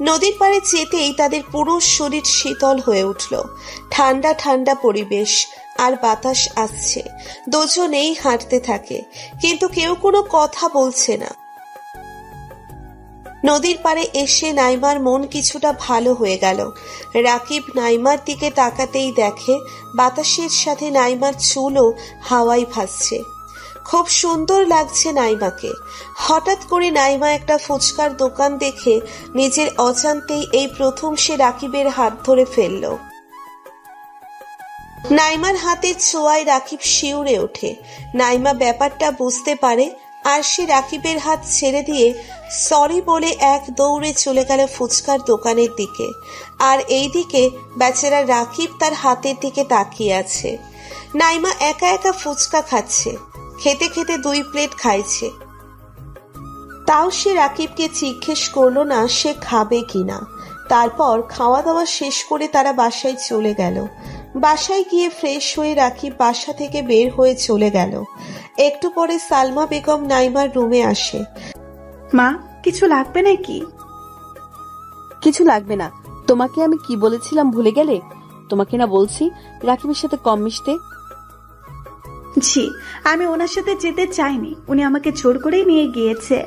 নদীর পাড়ে যেতেই তাদের পুরো শরীর শীতল হয়ে উঠল। ঠান্ডা ঠান্ডা পরিবেশ আর বাতাস আসছে। দুজনেই হাঁটতে থাকে, কিন্তু কেউ কোনো কথা বলছে না। নদীর পাড়ে এসে নাইমার মন কিছুটা ভালো হয়ে গেল। রাকিব নাইমার দিকে তাকাতেই দেখে বাতাসের সাথে নাইমার চুলও হাওয়ায় ভাসছে। খুব সুন্দর লাগছে নাইমাকে। হঠাৎ করে নাইমা একটা ফুচকার দোকান দেখে নিজের অজান্তেই এই প্রথম সে রাকিবের হাত ধরে ফেলল। নাইমার হাতের ছোঁয়ায় রাকিব শিউরে ওঠে। নাইমা ব্যাপারটা বুঝতে পারে আর সে রাকিবের হাত ছেড়ে দিয়ে সরি বলে এক দৌড়ে চলে গেল ফুচকার দোকানের দিকে। আর এইদিকে বেচারা রাকিব তার হাতের দিকে তাকিয়ে আছে। নাইমা একা একা ফুচকা খাচ্ছে, খেতে খেতে 2 প্লেট খাইছে। তাও সে রাকিবকে জিজ্ঞেস করলো না সে খাবে কিনা। তারপর খাওয়া দাওয়া শেষ করে তারা বাসায় চলে গেল। বাসায় গিয়ে ফ্রেশ হয়ে রাকিব বাসা থেকে বের হয়ে চলে গেল। একটু পরে সালমা বেগম নাইমার রুমে আসে। মা, কিছু লাগবে নাকি? কিছু লাগবে না। তোমাকে আমি কি বলেছিলাম ভুলে গেলে? তোমাকে না বলছি রাকিবের সাথে কম মিশতে? জি, আমি ওনার সাথে যেতে চাইনি, উনি আমাকে জোর করেই নিয়ে গিয়েছে।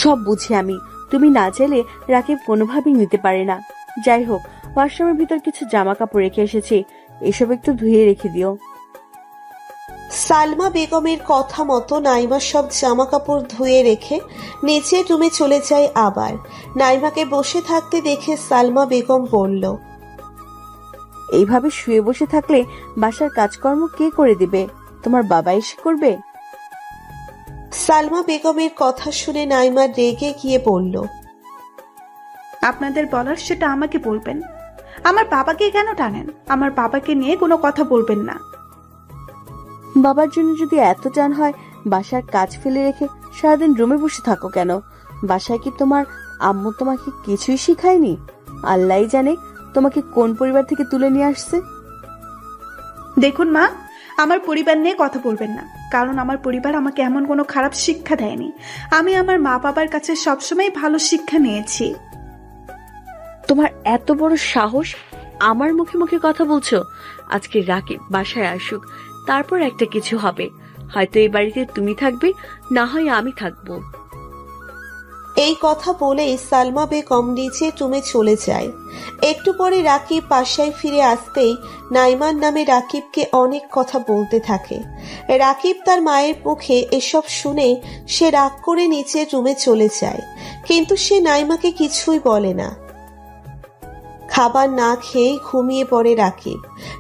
সব বুঝি আমি, তুমি না চাইলে রাকিব কোনোভাবেই নিতে পারে না। যাই হোক, ওয়াশরুমের ভিতর কিছু জামা কাপড় রেখে এসেছি, এসব একটু ধুয়ে রেখে দিও। সালমা বেগমের কথা মতো নাইমা সব জামা কাপড় ধুয়ে রেখে নিচের রুমে চলে যায়। আবার নাইমাকে বসে থাকতে দেখে সালমা বেগম বলল, এইভাবে শুয়ে বসে থাকলে বাসার কাজকর্ম কে করে দিবে? তোমার বাবা এসে করবে? সালমা বেগমের কথা শুনে নাইমা রেগে গিয়ে বলল, আপনাদের বলার সেটা আমাকে বলবেন। আমার বাবাকে কেন টানেন? আমার বাবাকে নিয়ে কোনো কথা বলবেন না। বাবার জন্য যদি এত টান হয়, বাসার কাজ ফেলে রেখে সারাদিন রুমে বসে থাকো কেন? বাসায় কি তোমার আম্মু তোমাকে কিছুই শিখায়নি? আল্লাহই জানে তোমাকে কোন পরিবার থেকে তুলে নিয়ে আসছে। দেখুন মা, আমার পরিবার নিয়ে কথা বলবেন না, কারণ আমার পরিবার আমাকে এমন কোনো খারাপ শিক্ষা দেয়নি। আমি আমার মা বাবার কাছে সবসময় ভালো শিক্ষা নিয়েছি। তোমার এত বড় সাহস, আমার মুখে মুখে কথা বলছো? আজকে রাকিব বাসায় আসুক, তারপর একটা কিছু হবে। হয়তো এই বাড়িতে তুমি থাকবে, না হয় আমি থাকবো। এই কথা বলেই সালমা বেগম নিচের রুমে চলে যায়। একটু পরে রাকিব বাসায় ফিরে আসতেই নাইমার নামে রাকিবকে অনেক কথা বলতে থাকে। রাকিব তার মায়ের মুখে এসব শুনে সে রাগ করে নিচের রুমে চলে যায়, কিন্তু সে নাইমাকে কিছুই বলে না। খাবার না খেয়েই ঘুমিয়ে পড়ে রাকিব।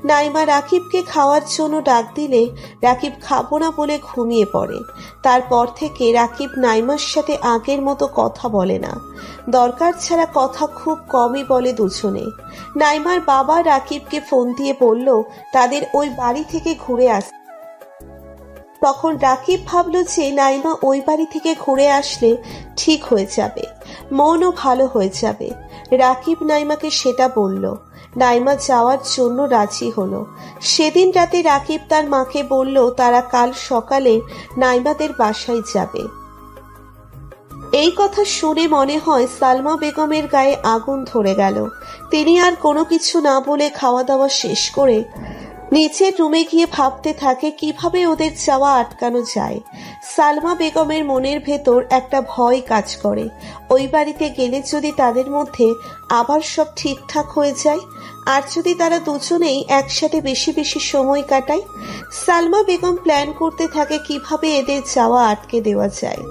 নাইমা রাকিবকে খাওয়ার জন্য ডাক দিলে রাকিব খাবো না বলে ঘুমিয়ে পড়ে। তারপর থেকে রাকিব নাইমার সাথে আগের মতো কথা বলে না। দরকার ছাড়া কথা খুব কমই বলে দুজনে। নাইমার বাবা রাকিবকে ফোন দিয়ে বলল তাদের ওই বাড়ি থেকে ঘুরে আসতে। তখন রাকিব ভাবল যে নাইমা ওই বাড়ি থেকে ঘুরে আসলে ঠিক হয়ে যাবে, মনও ভালো হয়ে যাবে। রাকিব নাইমাকে সেটা বলল। নাইমা যাওয়ার জন্য রাজি হলো। সেদিন রাতে রাকিব তার মাকে বলল তারা কাল সকালে নাইমাদের বাসায় যাবে। এই কথা শুনে মনে হয় সালমা বেগমের গায়ে আগুন ধরে গেল। তিনি আর কোনো কিছু না বলে খাওয়া দাওয়া শেষ করে নিচের রুমে গিয়ে ভাবতে থাকে কিভাবে ওদের যাওয়া আটকানো যায়। সালমা বেগমের মনের ভেতর একটা ভয় কাজ করে। ওই বাড়িতে গেলে যদি তাদের মধ্যে আবার সব ঠিকঠাক হয়ে যায়, আর যদি তারা দুজনেই একসাথে বেশি বেশি সময় কাটায়। সালমা বেগম প্ল্যান করতে থাকে কিভাবে এদের যাওয়া আটকে দেওয়া যায়।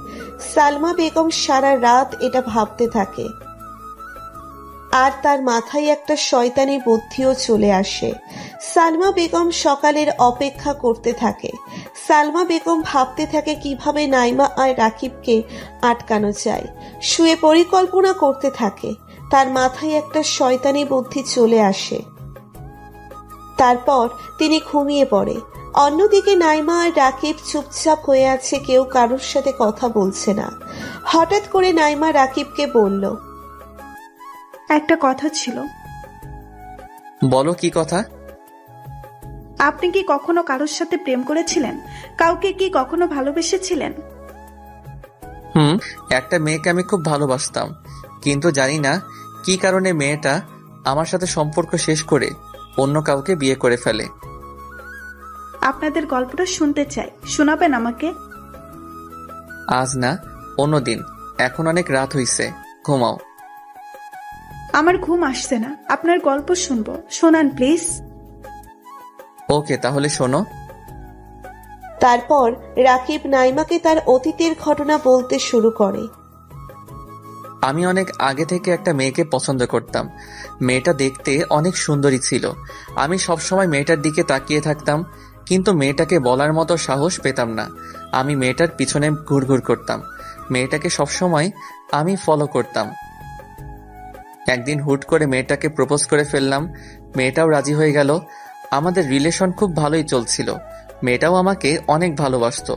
সালমা বেগম সারা রাত এটা ভাবতে থাকে, আর তার মাথায় একটা শয়তানি বুদ্ধিও চলে আসে। সালমা বেগম সকালের অপেক্ষা করতে থাকে। সালমা বেগম ভাবতে থাকে কিভাবে নাইমা আর রাকিবকে আটকানো যায়। শুয়ে পরিকল্পনা করতে থাকে। তার মাথায় একটা শয়তানি বুদ্ধি চলে আসে। তারপর তিনি ঘুমিয়ে পড়ে। অন্যদিকে নাইমা আর রাকিব চুপচাপ হয়ে আছে, কেউ কারোর সাথে কথা বলছে না। হঠাৎ করে নাইমা রাকিবকে বলল, একটা কথা ছিল। বলো, কি কথা? আপনি কি কখনো কারোর সাথে প্রেম করেছিলেন? কাউকে কি কখনো ভালোবেসেছিলেন? একটা মেয়েকে আমি খুব ভালোবাসতাম, কিন্তু জানি না কি কারণে মেয়েটা আমার সাথে সম্পর্ক শেষ করে অন্য কাউকে বিয়ে করে ফেলে। আপনাদের গল্পটা শুনতে চাই, শোনাবেন আমাকে? আজ না, অন্যদিন। এখন অনেক রাত হইছে, ঘুমাও। আমার ঘুম আসছে না, আপনার গল্প শুনবো, শোনান প্লিজ। ওকে, তাহলে শোনো। তারপর রাকিব নাইমাকে তার অতীতের ঘটনা বলতে শুরু করে। আমি অনেক আগে থেকে একটা মেয়েকে পছন্দ করতাম। মেয়েটা দেখতে অনেক সুন্দরী ছিল। আমি সবসময় মেয়েটার দিকে তাকিয়ে থাকতাম, কিন্তু মেয়েটাকে বলার মতো সাহস পেতাম না। আমি মেয়েটার পিছনে ঘুরঘুর করতাম। মেয়েটাকে সবসময় আমি ফলো করতাম। একদিন হুট করে মেয়েটাকে প্রপোজ করে ফেললাম। মেয়েটাও রাজি হয়ে গেল। আমাদের রিলেশন খুব ভালোই চলছিল। মেয়েটাও আমাকে অনেক ভালোবাসতো।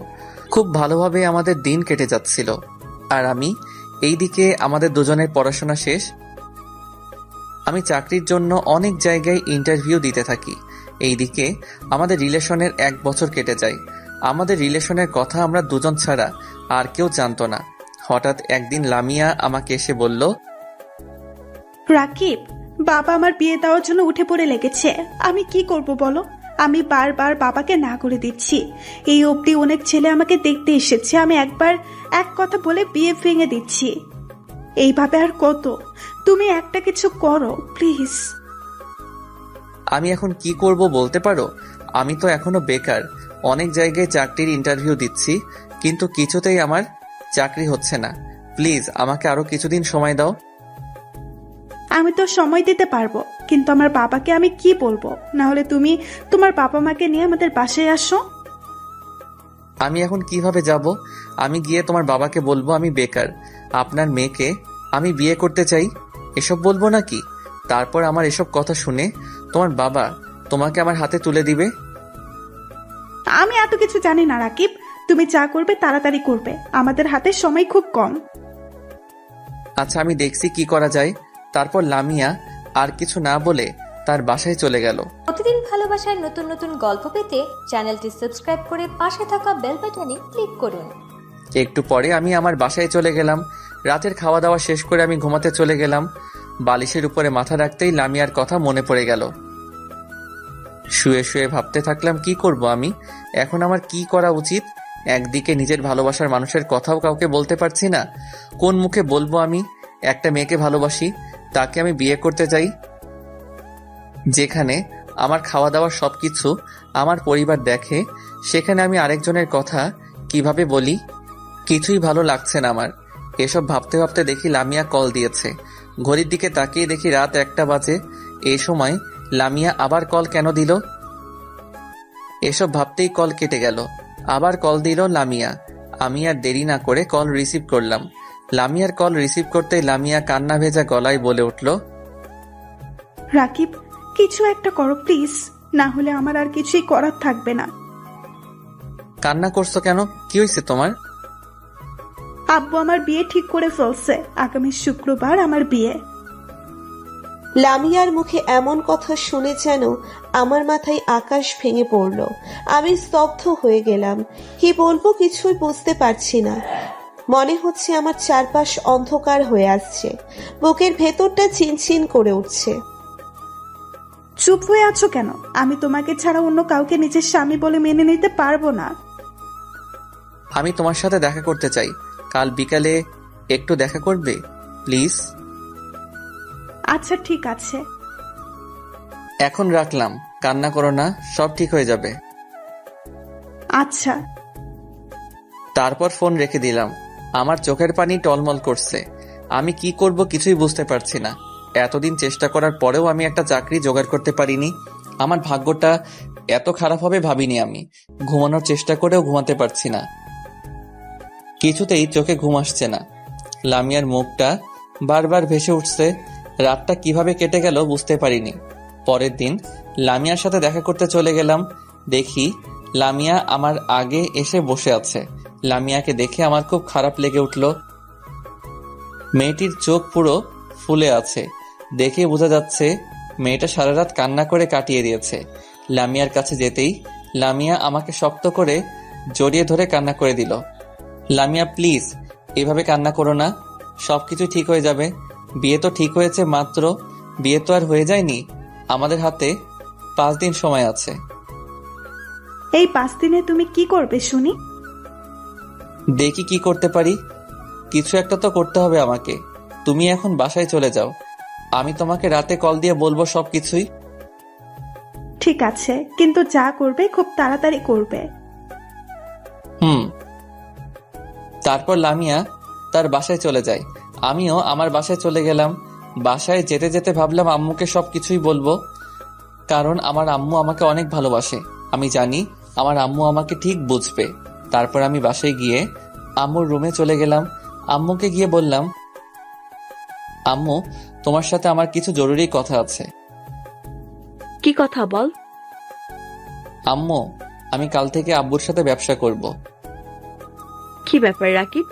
খুব ভালোভাবে আমাদের দিন কেটে যাচ্ছিল। আর আমি এইদিকে আমাদের দুজনের পড়াশোনা শেষ। আমি চাকরির জন্য অনেক জায়গায় ইন্টারভিউ দিতে থাকি। এইদিকে আমাদের রিলেশনের 1 বছর কেটে যায়। আমাদের রিলেশনের কথা আমরা দুজন ছাড়া আর কেউ জানতো না। হঠাৎ একদিন লামিয়া আমাকে এসে বলল, রাকিব, বাবা আমার বিয়ে দেওয়ার জন্য উঠে পড়ে লেগেছে। আমি কি করব বলো? আমি বারবার বাবাকে না করে দিচ্ছি। এই অবধি অনেক ছেলে আমাকে দেখতে এসেছে, আমি একবার এক কথা বলে বিয়ে ভেঙে দিচ্ছি। এইভাবে আর কত? তুমি একটা কিছু করো প্লিজ। আমি এখন কি করব বলতে পারো? আমি তো এখনো বেকার। অনেক জায়গায় চাকরির ইন্টারভিউ দিচ্ছি, কিন্তু কিছুতেই আমার চাকরি হচ্ছে না। প্লিজ আমাকে আরো কিছুদিন সময় দাও। আমি তো সময় দিতে পারবো, কিন্তু আমার বাবাকে আমি কি বলবো? না হলে তুমি তোমার বাবা মাকে নিয়ে আমাদের বাসায় আসো। আমি এখন কিভাবে যাব? আমি গিয়ে তোমার বাবাকে বলবো আমি বেকার, আপনার মেয়েকে আমি বিয়ে করতে চাই, এসব বলবো নাকি? তারপর আমার এসব কথা শুনে তোমার বাবা তোমাকে আমার হাতে তুলে দিবে। আমি এত কিছু জানি না রাকিব, তুমি যা করবে তাড়াতাড়ি করবে, আমাদের হাতে সময় খুব কম। আচ্ছা, আমি দেখছি কি করা যায়। তারপর লামিয়া আর কিছু না বলে তার বাসায় চলে গেল। প্রতিদিন ভালোবাসার নতুন নতুন গল্প পেতে চ্যানেলটি সাবস্ক্রাইব করে পাশে থাকা বেল বাটনে ক্লিক করুন। একটু পরে আমি আমার বাসায় চলে গেলাম। রাতের খাওয়া দাওয়া শেষ করে আমি ঘুমাতে চলে গেলাম। বালিশের উপরে মাথা রাখতেই লামিয়ার কথা মনে পড়ে গেল। শুয়ে শুয়ে ভাবতে থাকলাম কি করব আমি এখন, আমার কি করা উচিত। একদিকে নিজের ভালোবাসার মানুষের কথাও কাউকে বলতে পারছি না। কোন মুখে বলবো আমি একটা মেয়েকে ভালোবাসি, তাকে আমি বিয়ে করতে চাই? যেখানে আমার খাওয়া দাওয়া সবকিছু আমার পরিবার দেখে, সেখানে আমি আরেকজনের কথা কিভাবে বলি? কিছুই ভালো লাগছে না আমার। এসব ভাবতে ভাবতে দেখি লামিয়া কল দিয়েছে। ঘড়ির দিকে তাকিয়ে দেখি রাত 1টা বাজে। এই সময় লামিয়া আবার কল কেন দিল? এসব ভাবতেই কল কেটে গেল। আবার কল দিল লামিয়া। আমি আর দেরি না করে কল রিসিভ করলাম। লামিয়ার কল রিসিভ করতেই লামিয়া কান্না ভেজা গলায় বলে উঠল, রাকিব, কিছু একটা করো প্লিজ, না হলে আমার আর কিছুই করার থাকবে না। কান্না করছো কেন? কি হয়েছে তোমার? আব্বু আমার বিয়ে ঠিক করে ফেলছে, আগামী শুক্রবার আমার বিয়ে। লামিয়ার মুখে এমন কথা শুনে যেন আমার মাথায় আকাশ ভেঙে পড়ল। আমি স্তব্ধ হয়ে গেলাম। কি বলবো কিছুই বুঝতে পারছি না। মনে হচ্ছে আমার চারপাশ অন্ধকার হয়ে আসছে। বুকের ভেতরটা চিনচিন করে উঠছে। চুপ হয়ে আছো কেন? আমি তোমাকে ছাড়া অন্য কাউকে নিজের স্বামী বলে মেনে নিতে পারবো না। আমি তোমার সাথে দেখা করতে চাই। কাল বিকালে একটু দেখা করবে প্লিজ? আচ্ছা ঠিক আছে। এখন রাখলাম, কান্না করো না, সব ঠিক হয়ে যাবে। আচ্ছা। তারপর ফোন রেখে দিলাম। আমার চোখের পানি টলমল করছে। আমি কি করব কিছুই বুঝতে পারছি না। এতদিন চেষ্টা করার পরেও আমি একটা চাকরি জোগাড় করতে পারিনি। আমার ভাগ্যটা এত খারাপ হবে ভাবিনি আমি। ঘুমানোর চেষ্টা করেও ঘুমাতে পারছি না। কিছুতেই চোখে ঘুম আসছে না। লামিয়ার মুখটা বারবার ভেসে উঠছে। রাতটা কিভাবে কেটে গেল বুঝতে পারিনি। পরের দিন লামিয়ার সাথে দেখা করতে চলে গেলাম। দেখি লামিয়া আমার আগে এসে বসে আছে। লামিয়াকে দেখে আমার খুব খারাপ লেগে উঠল। মেয়েটির চোখ পুরো ফুলে আছে। দেখে বোঝা যাচ্ছে মেয়েটা সারা রাত কান্না করে কাটিয়ে দিয়েছে। লামিয়ার কাছে যেতেই লামিয়া আমাকে শক্ত করে জড়িয়ে ধরে কান্না করে দিল। লামিয়া প্লিজ, এভাবে কান্না করো না, সবকিছু ঠিক হয়ে যাবে। বিয়ে তো ঠিক হয়েছে মাত্র, বিয়ে তো আর হয়ে যায়নি। আমাদের হাতে 5 দিন সময় আছে। এই 5 দিনে তুমি কি করবে শুনি? দেখি কি করতে পারি। কিছু একটা তো করতে হবে আমাকে। তুমি এখন বাসায় চলে যাও, আমি তোমাকে রাতে কল দিয়ে বলবো সবকিছুই। ঠিক আছে, কিন্তু যা করবে খুব তাড়াতাড়ি করবে। তারপর লামিয়া তার বাসায় চলে যায়, আমিও আমার বাসায় চলে গেলাম। বাসায় যেতে যেতে ভাবলাম আম্মুকে সবকিছুই বলবো, কারণ আমার আম্মু আমাকে অনেক ভালোবাসে। আমি জানি আমার আম্মু আমাকে ঠিক বুঝবে। তারপর আমি বাসায় গিয়ে আম্মুর রুমে চলে গেলাম। আম্মুকে গিয়ে বললাম, আম্মু তোমার সাথে আমার কিছু জরুরি কথা আছে। কি কথা বল? আম্মু, আমি কাল থেকে আব্বুর সাথে ব্যবসা করব। কি ব্যাপার রাকিব,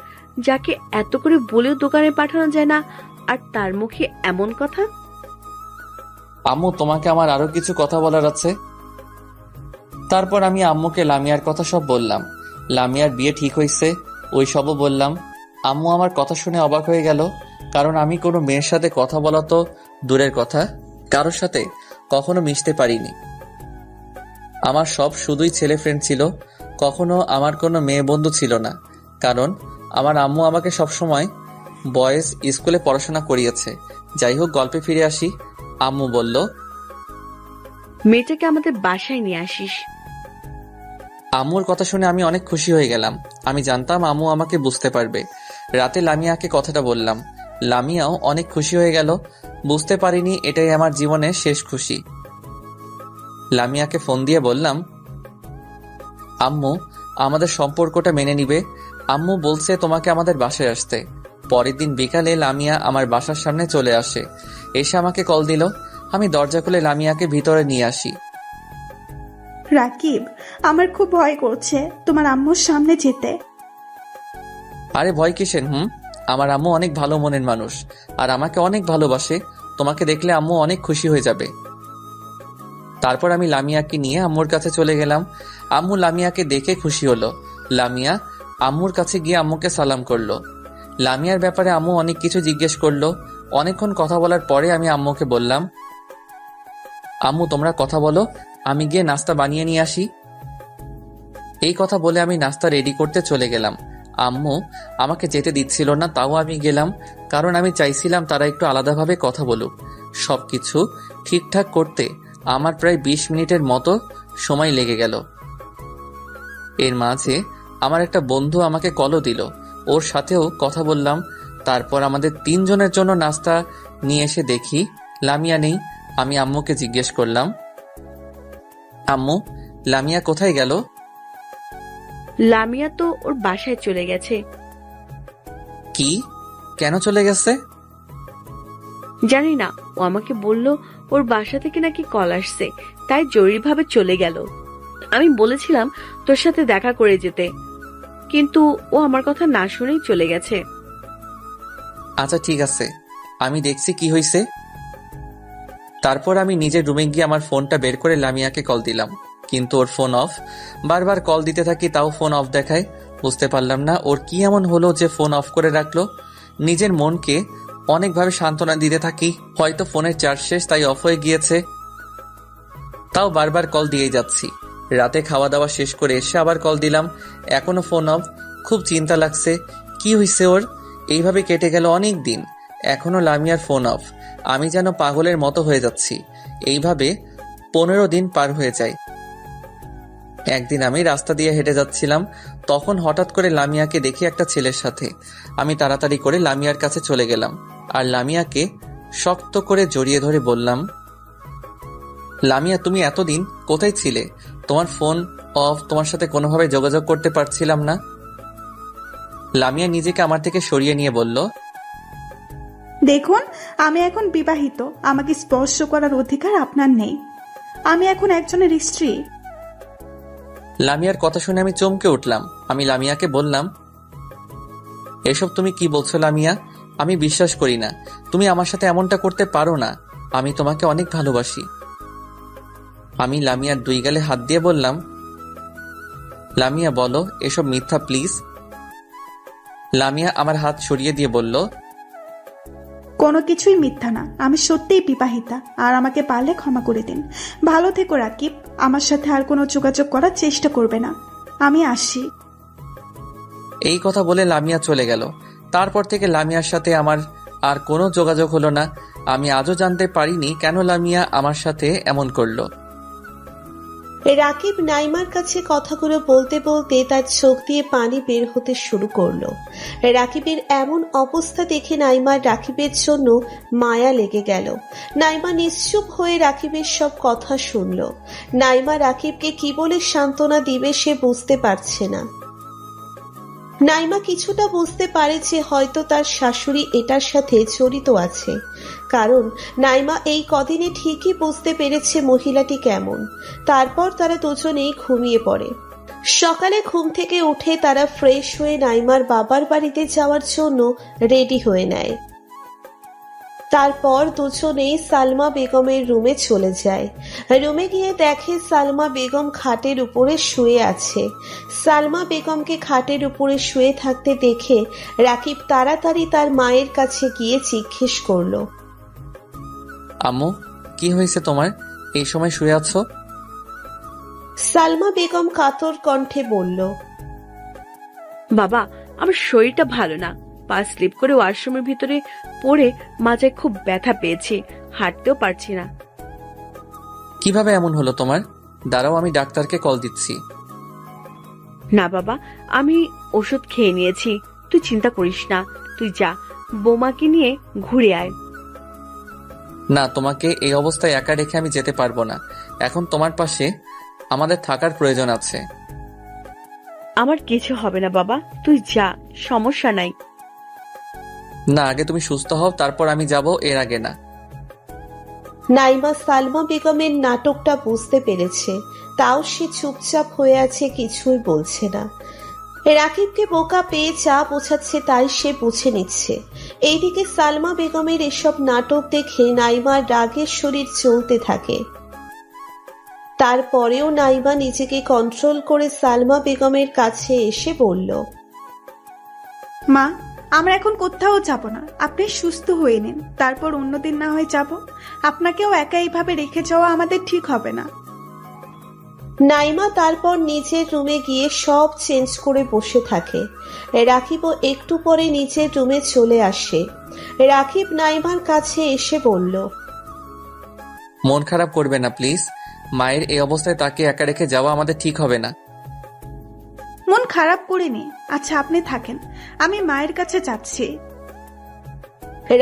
যাকে এত করে বলেও দোকানে পাঠানো যায় না, আর তার মুখে এমন কথা? আম্মু তোমাকে আমার আরো কিছু কথা বলার আছে। তারপর আমি আম্মুকে লামিয়ার কথা সব বললাম। লামিয়ার বিয়ে ঠিক হয়েছে ওই সবও বললাম। আম্মু আমার কথা শুনে অবাক হয়ে গেল, কারণ আমি কোনো মেয়ের সাথে কথা বলা তো দূরের কথা, কারোর সাথে কখনো মিশতে পারিনি। আমার সব শুধুই ছেলে ফ্রেন্ড ছিল, কখনো আমার কোনো মেয়ে বন্ধু ছিল না, কারণ আমার আম্মু আমাকে সবসময় বয়েজ স্কুলে পড়াশোনা করিয়েছে। যাই হোক, গল্পে ফিরে আসি। আম্মু বলল, মেয়েটাকে আমাদের বাসায় নিয়ে আসিস। আম্মুর কথা শুনে আমি অনেক খুশি হয়ে গেলাম। আমি জানতাম আম্মু আমাকে বুঝতে পারবে। রাতে লামিয়াকে কথাটা বললাম, লামিয়াও অনেক খুশি হয়ে গেল। বুঝতে পারিনি এটাই আমার জীবনের শেষ খুশি। লামিয়াকে ফোন দিয়ে বললাম, আম্মু আমাদের সম্পর্কটা মেনে নিবে। আম্মু বলছে তোমাকে আমাদের বাসায় আসতে। পরের দিন বিকালে লামিয়া আমার বাসার সামনে চলে আসে, এসে আমাকে কল দিল। আমি দরজা খুলে লামিয়াকে ভিতরে নিয়ে আসি। রাকিব, আমার খুব ভয় করছে তোমার আম্মুর সামনে যেতে। আরে ভয় কিসের? আমার আম্মু অনেক ভালো মনের মানুষ, আর আমাকে অনেক ভালোবাসে। তোমাকে দেখলে আম্মু অনেক খুশি হয়ে যাবে। তারপর আমি লামিয়াকে নিয়ে আম্মুর কাছে চলে গেলাম। আম্মু লামিয়াকে দেখে খুশি হলো। লামিয়া আম্মুর কাছে গিয়ে আম্মুকে সালাম করলো। লামিয়ার ব্যাপারে আম্মু অনেক কিছু জিজ্ঞেস করলো। অনেকক্ষণ কথা বলার পরে আমি আম্মুকে বললাম, আম্মু তোমরা কথা বলো, আমি গিয়ে নাস্তা বানিয়ে নিয়ে আসি। এই কথা বলে আমি নাস্তা রেডি করতে চলে গেলাম। আম্মু আমাকে যেতে দিচ্ছিল না, তাও আমি গেলাম, কারণ আমি চাইছিলাম তারা একটু আলাদাভাবে কথা বলুক। সবকিছু ঠিকঠাক করতে আমার প্রায় 20 মিনিটের মতো সময় লেগে গেল। এর মাঝে আমার একটা বন্ধু আমাকে কলও দিল, ওর সাথেও কথা বললাম। তারপর আমাদের 3 জনের জন্য নাস্তা নিয়ে এসে দেখি লামিয়া নেই। আমি আম্মুকে জিজ্ঞেস করলাম, আম্মু লামিয়া কোথায় গেল? লামিয়া তো ওর বাসায় চলে গেছে। কি? কেন চলে গেছে? জানি না, ও আমাকে বলল ওর বাসা থেকে নাকি কল আসছে, তাই জরুরিভাবে চলে গেল। আমি বলেছিলাম তোর সাথে দেখা করে যেতে, কিন্তু ও আমার কথা না শুনেই চলে গেছে। আচ্ছা ঠিক আছে, আমি দেখছি কি হয়েছে। তারপর আমি নিজের রুমে গিয়ে আমার ফোনটা বের করে লামিয়াকে কল দিলাম, কিন্তু ওর ফোন অফ। বারবার কল দিতে থাকি, তাও ফোন অফ দেখায়। বুঝতে পারলাম না ওর কি এমন হলো যে ফোন অফ করে রাখলো। নিজের মনকে অনেকভাবে সান্ত্বনা দিতে থাকি, হয়তো ফোনের চার্জ শেষ তাই অফ হয়ে গিয়েছে। তাও বারবার কল দিয়েই যাচ্ছি। রাতে খাওয়া দাওয়া শেষ করে এসে আবার কল দিলাম, এখনো ফোন অফ। খুব চিন্তা লাগছে, কি হয়েছে ওর? এইভাবে কেটে গেল অনেক দিন, এখনো লামিয়ার ফোন অফ। আমি যেন পাগলের মতো হয়ে যাচ্ছি। এইভাবে 15 দিন পার হয়ে যায়। একদিন আমি রাস্তা দিয়ে হেঁটে যাচ্ছিলাম, তখন হঠাৎ করে লামিয়াকে দেখি একটা ছেলের সাথে। আমি তাড়াতাড়ি করে লামিয়ার কাছে চলে গেলাম, আর লামিয়াকে শক্ত করে জড়িয়ে ধরে বললাম, লামিয়া তুমি এতদিন কোথায় ছিলে? তোমার ফোন অফ, তোমার সাথে কোনোভাবে যোগাযোগ করতে পারছিলাম না। লামিয়া নিজেকে আমার থেকে সরিয়ে নিয়ে বলল, দেখুন, আমি এখন বিবাহিত, আমাকে স্পর্শ করার অধিকার আপনার নেই। আমি এখন একজনের স্ত্রী। লামিয়ার কথা শুনে আমি চমকে উঠলাম। আমি লামিয়াকে বললাম, এসব তুমি কি বলছো লামিয়া? আমি বিশ্বাস করি না, তুমি আমার সাথে এমনটা করতে পারো না। আমি তোমাকে অনেক ভালোবাসি। আমি লামিয়ার 2 গালে হাত দিয়ে বললাম, লামিয়া বলো এসব মিথ্যা প্লিজ। লামিয়া আমার হাত সরিয়ে দিয়ে বলল, কোনো কিছুই মিথ্যা না, আমি সত্যিই বিবাহিতা। আর আমাকে পারলে ক্ষমা করে দিন। ভালো থেকো রাকিব, আমার সাথে আর কোনো যোগাযোগ করার চেষ্টা করবে না। আমি আসি। এই কথা বলে লামিয়া চলে গেল। তারপর থেকে লামিয়ার সাথে আমার আর কোনো যোগাযোগ হলো না। আমি আজও জানতে পারিনি কেন লামিয়া আমার সাথে এমন করলো। রাকিব নাইমার কাছে কথাগুলো বলতে বলতে তার চোখ দিয়ে পানি বের হতে শুরু করলো। রাকিবের এমন অবস্থা দেখে নাইমার রাকিবের জন্য মায়া লেগে গেল। নাইমা নিশ্চুপ হয়ে রাকিবের সব কথা শুনল। নাইমা রাকিবকে কি বলে সান্ত্বনা দিবে সে বুঝতে পারছে না। নাইমা কিছুটা বুঝতে পারে যে হয়তো তার শাশুড়ি এটার সাথে জড়িত আছে, কারণ নাইমা এই কদিনে ঠিকই বুঝতে পেরেছে মহিলাটি কেমন। তারপর তারা দুজনেই ঘুমিয়ে পড়ে। সকালে ঘুম থেকে উঠে তারা ফ্রেশ হয়ে নাইমার বাবার বাড়িতে যাওয়ার জন্য রেডি হয়ে নেয়। তারপর দুজনেই সালমা বেগমের রুমে চলে যায়। রুমে গিয়ে দেখে সালমা বেগম খাটের উপরে শুয়ে আছে। সালমা বেগমকে খাটের উপরে শুয়ে থাকতে দেখে রাকিব তাড়াতাড়ি তার মায়ের কাছে গিয়ে জিজ্ঞেস করল, আম্মু, কি হয়েছে তোমার? এই সময় শুয়ে আছো? সালমা বেগম কাতর কণ্ঠে বলল, বাবা, আমার শরীরটা ভালো না। পা স্লিপ করে ওয়াশরুমের ভিতরে পড়ে মাজায় খুব ব্যথা পেয়েছি, হাঁটতেও পারছি না। কিভাবে এমন হলো তোমার? দাঁড়াও, আমি ডাক্তারকে কল দিচ্ছি। না বাবা, আমি ওষুধ খেয়ে নিয়েছি, তুই চিন্তা করিস না। তুই যা, বোমাকে নিয়ে ঘুরে আয়। না, তোমাকে এই অবস্থায় একা রেখে আমি যেতে পারবো না। এখন তোমার পাশে আমাদের থাকার প্রয়োজন আছে। আমার কিছু হবে না বাবা, তুই যা, সমস্যা নাই। না, আগে তুমি সুস্থ হও, তারপর আমি যাব, এর আগে না। নাইমা সালমা বেগমের নাটকটা বুঝতে পেরেছে, তাও সে চুপচাপ হয়ে আছে, কিছুই বলছে না। রাকিবকে বোকা পেয়ে যা বোঝাচ্ছে তাই সে বুঝে নিচ্ছে। এইদিকে সালমা বেগমের এসব নাটক দেখে নাইমার রাগের শরীর চলতে থাকে। তারপরেও নাইমা নিজেকে কন্ট্রোল করে সালমা বেগমের কাছে এসে বলল, মা, আমরা এখন কোথাও যাব না। আপনি সুস্থ হয়ে নিন, তারপর অন্যদিন না হয় যাব। আপনাকেও একা এইভাবে রেখে যাওয়া আমাদের ঠিক হবে না। নাইমা তারপর নিজের রুমে গিয়ে সব চেঞ্জ করে বসে থাকে। রাকিবও একটু পরে নিজের রুমে চলে আসে। রাকিব নাইমার কাছে এসে বলল, মন খারাপ করবে না প্লিজ। মায়ের এই অবস্থায় তাকে একা রেখে যাওয়া আমাদের ঠিক হবে না। মন খারাপ করিনি। আচ্ছা, আপনি থাকেন, আমি মায়ের কাছে যাচ্ছি।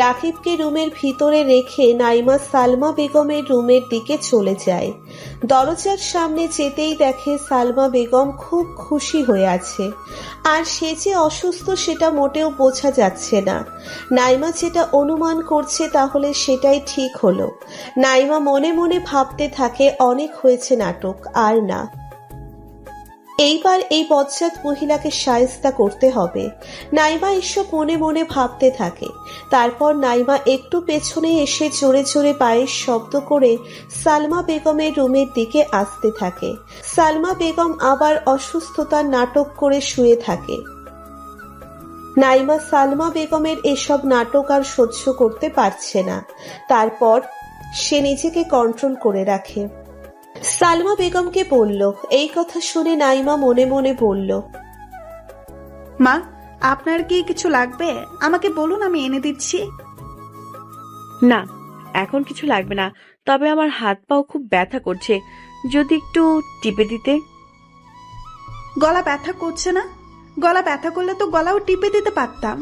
রাকিবকে রুমের ভিতরে রেখে নাইমা সালমা বেগমের রুমের দিকে চলে যায়। দরজার সামনে যেতেই দেখে সালমা বেগম খুব খুশি হয়ে আছে। আর সে যে অসুস্থ সেটা মোটেও বোঝা যাচ্ছে না। নাইমা যেটা অনুমান করছে তাহলে সেটাই ঠিক হলো। নাইমা মনে মনে ভাবতে থাকে, অনেক হয়েছে নাটক, আর না। এইবার এই বজ্জাত মহিলাকে শায়েস্তা করতে হবে। নাইমা এসব মনে মনে ভাবতে থাকে। তারপর নাইমা একটু পেছনে এসে জোরে জোরে পায়ের শব্দ করে সালমা বেগমের রুমের দিকে আসতে থাকে। সালমা বেগম আবার অসুস্থতার নাটক করে শুয়ে থাকে। নাইমা সালমা বেগমের এসব নাটক আর সহ্য করতে পারছে না। তারপর সে নিজেকে কন্ট্রোল করে রাখে। সালমা বেগমকে বলল। এই কথা শুনে নাইমা মনে মনে বলল, মা, আপনার কি কিছু লাগবে? আমাকে বলুন, আমি এনে দিচ্ছি। না, এখন কিছু লাগবে না, তবে আমার হাত পাও খুব ব্যথা করছে, যদি একটু টিপে দিতে। গলা ব্যথা করছে না? গলা ব্যথা করলে তো গলাও টিপে দিতে পারতাম।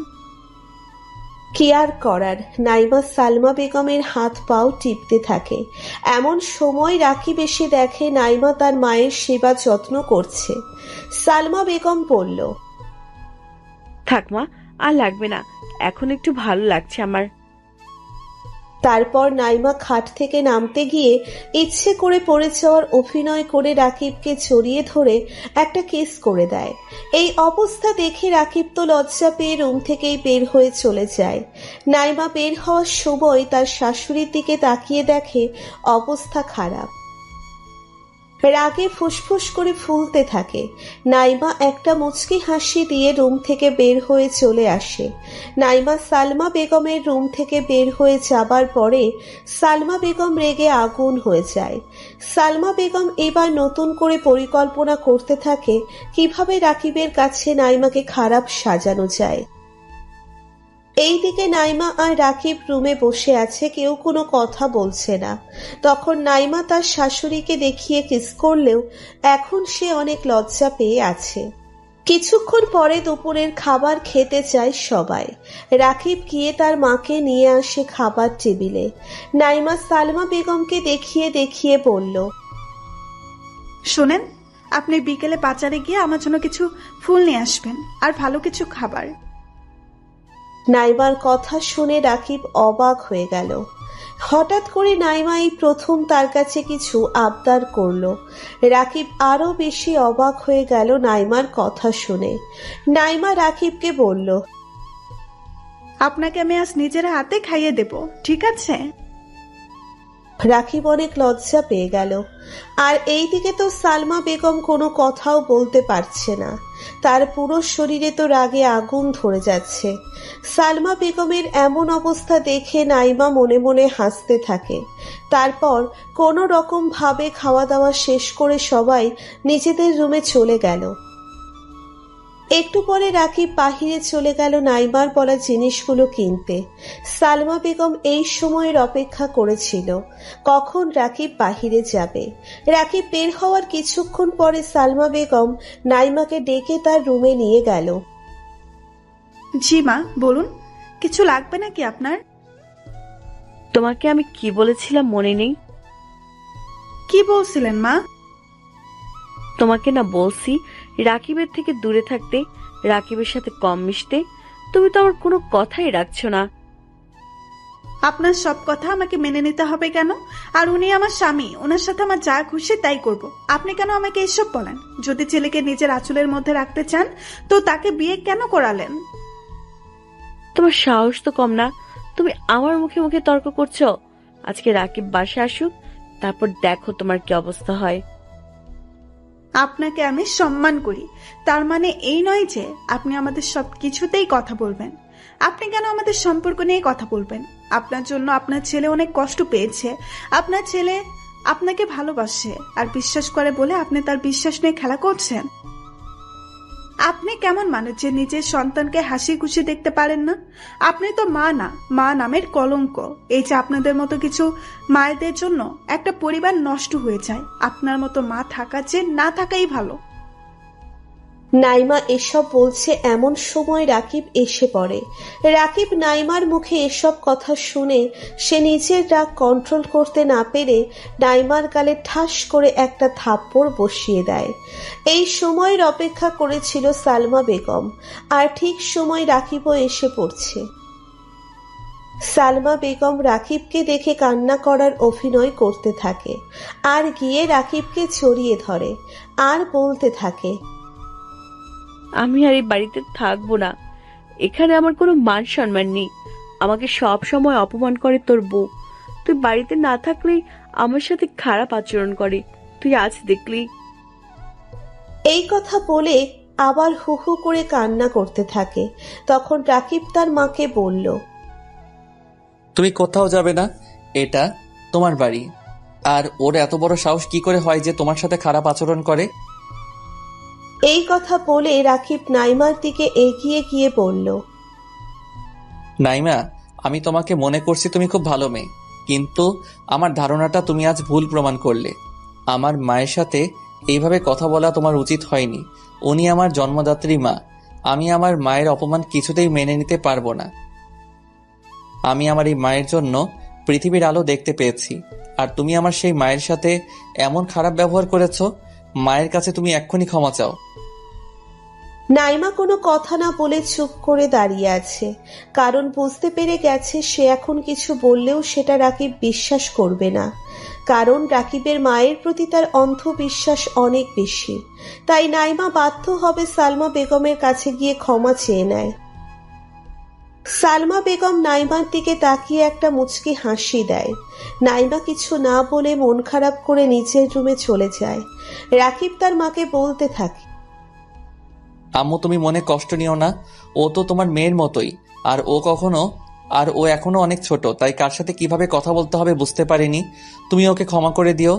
কি আর করার, নাইমা সালমা বেগমের হাত পাও টিপতে থাকে। এমন সময় রাকিব এসে দেখে নাইমা তার মায়ের সেবা যত্ন করছে। সালমা বেগম বলল, থাক মা, আর লাগবে না, এখন একটু ভালো লাগছে আমার। তারপর নাইমা খাট থেকে নামতে গিয়ে ইচ্ছে করে পড়ে যাওয়ার অভিনয় করে রাকিবকে জড়িয়ে ধরে একটা কিস করে দেয়। এই অবস্থা দেখে রাকিব তো লজ্জা পেয়ে রুম থেকেই বের হয়ে চলে যায়। নাইমা বের হওয়ার সময় তার শাশুড়ির দিকে তাকিয়ে দেখে অবস্থা খারাপ। রাগে ফুসফুস করে ফুলতে থাকে। নাইমা একটা মুচকি হাসি দিয়ে রুম থেকে বের হয়ে চলে আসে। নাইমা সালমা বেগমের রুম থেকে বের হয়ে যাবার পরে সালমা বেগম রেগে আগুন হয়ে যায়। সালমা বেগম এবার নতুন করে পরিকল্পনা করতে থাকে কিভাবে রাকিবের কাছে নাইমাকে খারাপ সাজানো যায়। এইদিকে নাইমা আর রাকিব রুমে বসে আছে, কেউ কোনো কথা বলছে না। তখন নাইমা তার শাশুড়িকে দেখিয়ে কিস করলেও এখন সে অনেক লজ্জা পেয়ে আছে। কিছুক্ষণ পরে দুপুরের খাবার খেতে চায় সবাই। রাকিব গিয়ে তার মাকে নিয়ে আসে খাবার টেবিলে। নাইমা সালমা বেগমকে দেখিয়ে দেখিয়ে বলল, শোনেন, আপনি বিকেলে বাজারে গিয়ে আমার জন্য কিছু ফুল নিয়ে আসবেন আর ভালো কিছু খাবার। নাইমার কথা শুনে রাকিব অবাক হয়ে গেল। হঠাৎ করে নাইমা এই প্রথম তার কাছে কিছু আবদার করলো। রাকিব আরো বেশি অবাক হয়ে গেল নাইমার কথা শুনে। নাইমা রাকিবকে বলল, আপনাকে আমি আজ নিজের হাতে খাইয়ে দেব, ঠিক আছে? রাকিব অনেক লজ্জা পেয়ে গেল। আর এইদিকে তো সালমা বেগম কোনো কথাও বলতে পারছে না। তার পুরো শরীরে তো রাগে আগুন ধরে যাচ্ছে। সালমা বেগমের এমন অবস্থা দেখে নাইমা মনে মনে হাসতে থাকে। তারপর কোনো রকম ভাবে খাওয়া দাওয়া শেষ করে সবাই নিজেদের রুমে চলে গেল। একটু পরে রাকিব বাহিরে চলে গেল নাইমার বলা জিনিসগুলো কিনতে। সালমা বেগম এই সময়ের অপেক্ষা করেছিল কখন রাকিব বাহিরে যাবে। রাকিব বের হওয়ার কিছুক্ষণ পরে সালমা বেগম নাইমাকে ডেকে তার রুমে নিয়ে গেল। জি মা, বলুন, কিছু লাগবে নাকি আপনার? তোমাকে আমি কি বলেছিলাম মনে নেই? কি বলছিলেন মা? তোমাকে না বলছি রাকিবের থেকে দূরে থাকতে, রাকিবের সাথে কম মিশতে। তুমি তো আমার কোনো কথাই রাখছো না। আপনার সব কথা আমাকে মেনে নিতে হবে কেন? আর উনি আমার স্বামী, ওনার সাথে আমার যা খুশি তাই করব। আপনি কেন আমাকে এসব বলেন? যদি ছেলেকে নিজের আঁচলের মধ্যে রাখতে চান তো তাকে বিয়ে কেন করালেন? তোমার সাহস তো কম না, তুমি আমার মুখে মুখে তর্ক করছো। আজকে রাকিব বাসা আসুক, তারপর দেখো তোমার কি অবস্থা হয়। আপনাকে আমি সম্মান করি, তার মানে এই নয় যে আপনি আমাদের সব কিছুতেই কথা বলবেন। আপনি কেন আমাদের সম্পর্ক নিয়ে কথা বলবেন? আপনার জন্য আপনার ছেলে অনেক কষ্ট পেয়েছে। আপনার ছেলে আপনাকে ভালোবাসে আর বিশ্বাস করে বলে আপনি তার বিশ্বাস নিয়ে খেলা করছেন। আপনি কেমন মানুষ যে নিজের সন্তানকে হাসি খুশি দেখতে পারেন না? আপনি তো মা না, মা নামের কলঙ্ক। এই যে আপনাদের মতো কিছু মায়েদের জন্য একটা পরিবার নষ্ট হয়ে যায়। আপনার মতো মা থাকা যে না থাকাই ভালো। নাইমা এসব বলছে এমন সময় রাকিব এসে পড়ে। রাকিব নাইমার মুখে এসব কথা শুনে সে নিজের রাগ কন্ট্রোল করতে না পেরে নাইমার গালে ঠাস করে একটা থাপ্পড় বসিয়ে দেয়। এই সময়ের অপেক্ষা করেছিল সালমা বেগম, আর ঠিক সময় রাকিবও এসে পড়ছে। সালমা বেগম রাকিবকে দেখে কান্না করার অভিনয় করতে থাকে আর গিয়ে রাকিবকে জড়িয়ে ধরে আর বলতে থাকে, আমি আর এই বাড়িতে থাকবো না। এখানে আমার কোনো মান সম্মান নেই। আমাকে সব সময় অপমান করে তোর বউ। তুই বাড়িতে না থাকলেই আমার সাথে খারাপ আচরণ করে, তুই আজ দেখলি। এই কথা বলে আবার হু হু করে কান্না করতে থাকে। তখন রাকিব তার মাকে বলল, তুমি কোথাও যাবে না, এটা তোমার বাড়ি। আর ওর এত বড় সাহস কি করে হয় যে তোমার সাথে খারাপ আচরণ করে? এই কথা বলে রাকিব নাইমার দিকে এগিয়ে গিয়ে বলল, নাইমা, আমি তোমাকে মনে করছি তুমি খুব ভালো মেয়ে, কিন্তু আমার ধারণাটা তুমি আজ ভুল প্রমাণ করলে। আমার মায়ের সাথে এইভাবে কথা বলা তোমার উচিত হয়নি। উনি আমার জন্মদাত্রী মা। আমি আমার মায়ের অপমান কিছুতেই মেনে নিতে পারবো না। আমি আমার এই মায়ের জন্য পৃথিবীর আলো দেখতে পেয়েছি, আর তুমি আমার সেই মায়ের সাথে এমন খারাপ ব্যবহার করেছো। মায়ের কাছে তুমি এক্ষুনি ক্ষমা চাও। নাইমা কোনো কথা না বলে চুপ করে দাঁড়িয়ে আছে, কারণ বুঝতে পেরে গেছে সে এখন কিছু বললেও সেটা রাকিব বিশ্বাস করবে না। কারণ রাকিবের মায়ের প্রতি তার অন্ধবিশ্বাস অনেক বেশি। তাই নাইমা বাধ্য হবে সালমা বেগমের কাছে গিয়ে ক্ষমা চেয়ে নেয়। সালমা বেগম নাইমার দিকে তাকিয়ে একটা মুচকি হাসি দেয়। নাইমা কিছু না বলে মন খারাপ করে নিচের রুমে চলে যায়। রাকিব তার মাকে বলতে থাকে, আম্মু তুমি মনে কষ্ট নিও না, ও তো তোমার মেয়ের মতোই। আর ও এখনো অনেক ছোট, তাই কার সাথে কিভাবে কথা বলতে হবে বুঝতে পারিনি। তুমি ওকে ক্ষমা করে দিও।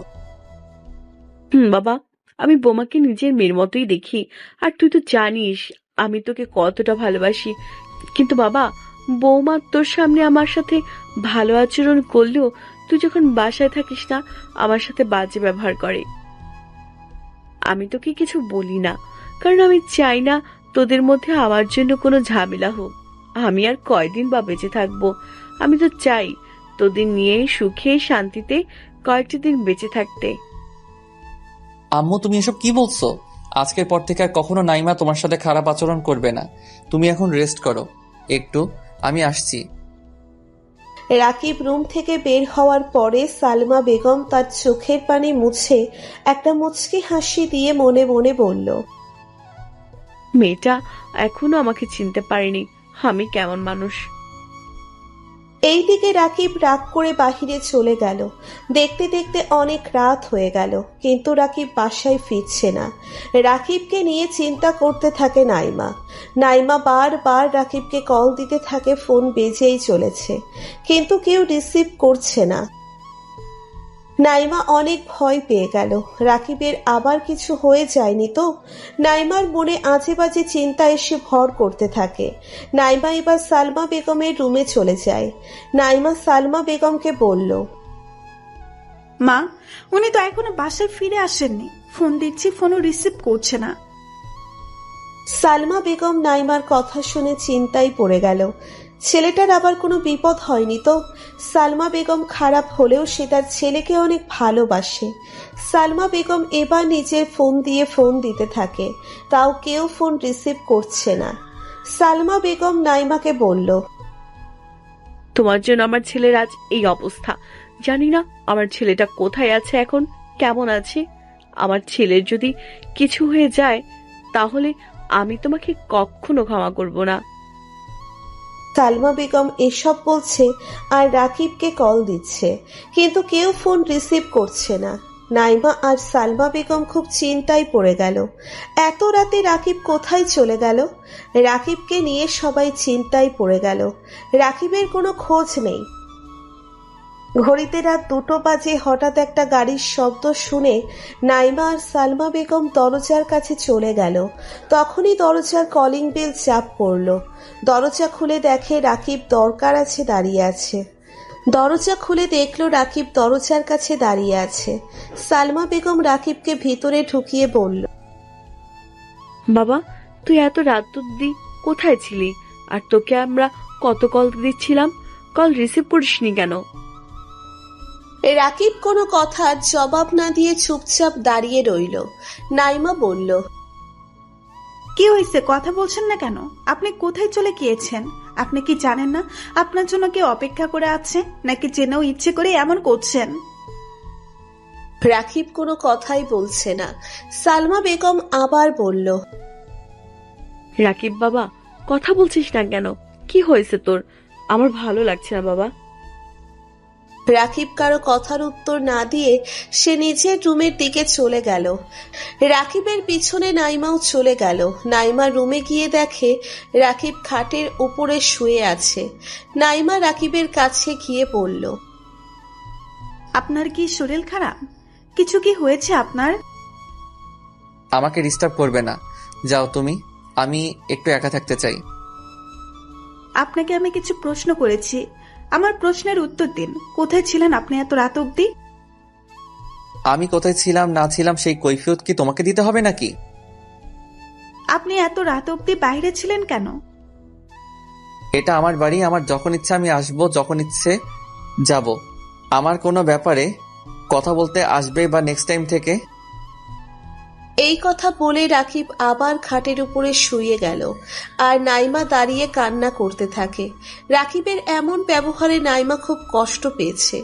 বাবা, আমি বোমাকে নিজের মেয়ের মতোই দেখি, আর তুই তো জানিস আমি তোকে কতটা ভালোবাসি। কিন্তু বাবা, বৌমা তোর সামনে আমার সাথে ভালো আচরণ করলেও তুই যখন বাসায় থাকিস না, আমার সাথে বাজে ব্যবহার করে। আমি তোকে কিছু বলি না, কারণ আমি চাই না তোদের মধ্যে আমার জন্য কোনো ঝামেলা হোক। আমি আর কয়দিন বা বেঁচে থাকবো? আমি তো চাই তোদের নিয়ে সুখে শান্তিতে কয়েকটা দিন বেঁচে থাকতে। আম্মু তুমি এসব কি বলছো? আজকের পর থেকে আর কখনো নাইমা তোমার সাথে খারাপ আচরণ করবে না। তুমি এখন রেস্ট করো একটু, আমি আসছি। রাকিব রুম থেকে বের হওয়ার পরে সালমা বেগম তার চোখের পানি মুছে একটা মুচকি হাসি দিয়ে মনে মনে বলল, মেয়েটা এখনো আমাকে চিনতে পারেনি আমি কেমন মানুষ। এইদিকে রাকিব রাগ করে বাহিরে চলে গেল। দেখতে দেখতে অনেক রাত হয়ে গেল, কিন্তু রাকিব বাসায় ফিরছে না। রাকিবকে নিয়ে চিন্তা করতে থাকে নাইমা। নাইমা বারবার রাকিবকে কল দিতে থাকে, ফোন বেজেই চলেছে, কিন্তু কেউ রিসিভ করছে না। নাইমা অনেক ভয় পেয়ে গেল, রাকিবের আবার কিছু হয়ে যায়নি তো। নাইমার মনে আজে বাজে চিন্তা এসে ভর করতে থাকে। নাইমা এবার সালমা বেগমের রুমে চলে যায়। নাইমা সালমা বেগমকে বলল, মা, উনি তো এখনো বাসায় ফিরে আসেননি। ফোন দিচ্ছি, ফোনও রিসিভ করছে না। সালমা বেগম নাইমার কথা শুনে চিন্তায় পড়ে গেল। ছেলেটার আবার কোনো বিপদ হয়নি তো? সালমা বেগম খারাপ হলেও সে তার ছেলেকে অনেক ভালোবাসে। সালমা বেগম এবার নিজের ফোন দিয়ে ফোন দিতে থাকে, তাও কেউ ফোন রিসিভ করছে না। সালমা বেগম নাইমাকে বলল, তোমার জন্য আমার ছেলের আজ এই অবস্থা। জানি না আমার ছেলেটা কোথায় আছে, এখন কেমন আছে। আমার ছেলের যদি কিছু হয়ে যায় তাহলে আমি তোমাকে কখনো ক্ষমা করব না। সালমা বেগম এসব বলছে আর রাকিবকে কল দিচ্ছে, কিন্তু কেউ ফোন রিসিভ করছে না। নাইমা আর সালমা বেগম খুব চিন্তায় পড়ে গেল। এত রাতে রাকিব কোথায় চলে গেল? রাকিবকে নিয়ে সবাই চিন্তায় পড়ে গেল। রাকিবের কোনো খোঁজ নেই। ঘড়িতে রাত 2টো বাজে। হঠাৎ একটা গাড়ির শব্দ শুনে নাইমা আর সালমা বেগম দরজার কাছে চলে গেল। তখনই দরজার কলিং বেল চাপ পড়ল। দরজা খুলে দেখে রাকিব দরকার আছে দাঁড়িয়ে আছে। দরজা খুলে দেখলো রাকিব দরজার কাছে দাঁড়িয়ে আছে। সালমা বেগম রাকিবকে ভিতরে ঢুকিয়ে বলল, বাবা, তুই এত রাত অব্দি কোথায় ছিলি? আর তোকে আমরা কত কল দিচ্ছিলাম, কল রিসিভ করিসনি কেন? রাকিব কোনো কথার জবাব না দিয়ে চুপচাপ দাঁড়িয়ে রইল। নাইমা বলল, কি হয়েছে, কথা বলছেন না কেন? আপনি কোথায় চলে গিয়েছেন? আপনি কি জানেন না আপনার জন্য কেউ অপেক্ষা করে আছে? নাকি জেনেও ইচ্ছে করে এমন করছেন? রাকিব কোনো কথাই বলছে না। সালমা বেগম আবার বলল, রাকিব বাবা, কথা বলছিস না কেন? কি হয়েছে তোর? আমার ভালো লাগছে না বাবা। রাকিব কারো কথার উত্তর না দিয়ে সে নিজের রুমের দিকে চলে গেল। রাকিবের পিছনে নাইমাও চলে গেল। নাইমা রুমে গিয়ে দেখে রাকিব খাটের উপরে শুয়ে আছে। নাইমা রাকিবের কাছে গিয়ে বলল, আপনার কি শরীর খারাপ? কিছু কি হয়েছে আপনার? আমাকে ডিস্টার্ব করবে না, যাও তুমি, আমি একটু একা থাকতে চাই। আপনাকে আমি কিছু প্রশ্ন করেছি, আমার প্রশ্নের উত্তর দিন। কোথায় ছিলেন আপনি এত রাত অবধি? আমি কোথায় ছিলাম না ছিলাম সেই কৈফিয়ত কি তোমাকে দিতে হবে নাকি? আপনি এত রাত অবধি বাইরে ছিলেন কেন? এটা আমার বাড়ি, আমার যখন ইচ্ছে আমি আসবো, যখন ইচ্ছে যাব। আমার কোনো ব্যাপারে কথা বলতে আসবে বা নেক্সট টাইম থেকে? এই কথা বলে রাকিব আবার খাটের উপরে শুয়ে গেল আর নাইমা দাঁড়িয়ে কান্না করতে থাকে। রাকিবের এমন ব্যবহারে নাইমা খুব কষ্ট পেয়েছে।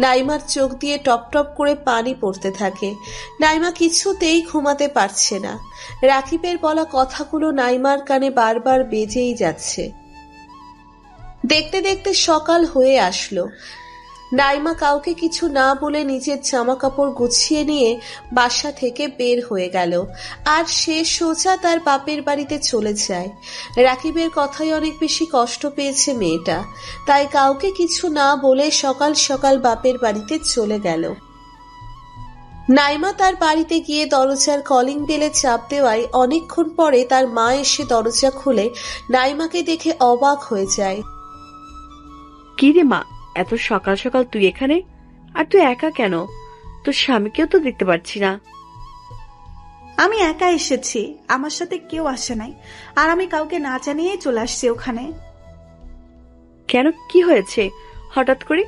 নাইমার চোখ দিয়ে টপ টপ করে পানি পড়তে থাকে। নাইমা কিছুতেই ঘুমাতে পারছে না। রাকিবের বলা কথাগুলো নাইমার কানে বারবার বেজেই যাচ্ছে। দেখতে দেখতে সকাল হয়ে আসলো। নাইমা কাউকে কিছু না বলে নিজের জামা কাপড় গুছিয়ে নিয়ে বাসা থেকে বের হয়ে গেল, আর সে সোজা তার বাপের বাড়িতে চলে যায়। রাকিবের কথায় অনেক বেশি কষ্ট পেয়েছে মেয়েটা, তাই কাউকে কিছু না বলে সকাল সকাল বাপের বাড়িতে চলে গেল। নাইমা তার বাড়িতে গিয়ে দরজার কলিং বেলে চাপ দেওয়ায় অনেকক্ষণ পরে তার মা এসে দরজা খুলে নাইমাকে দেখে অবাক হয়ে যায়। কি রে মা, এত সকাল সকাল তুই এখানে? আর তুই একা কেন? তোর স্বামীকেও তো দেখতে পাচ্ছি না। আমি একা এসেছি, আমার সাথে কেউ আসে নাই, আর আমি কাউকে না জানিয়েই চলে আসছি ওখানে। কেন, কি হয়েছে হঠাৎ করে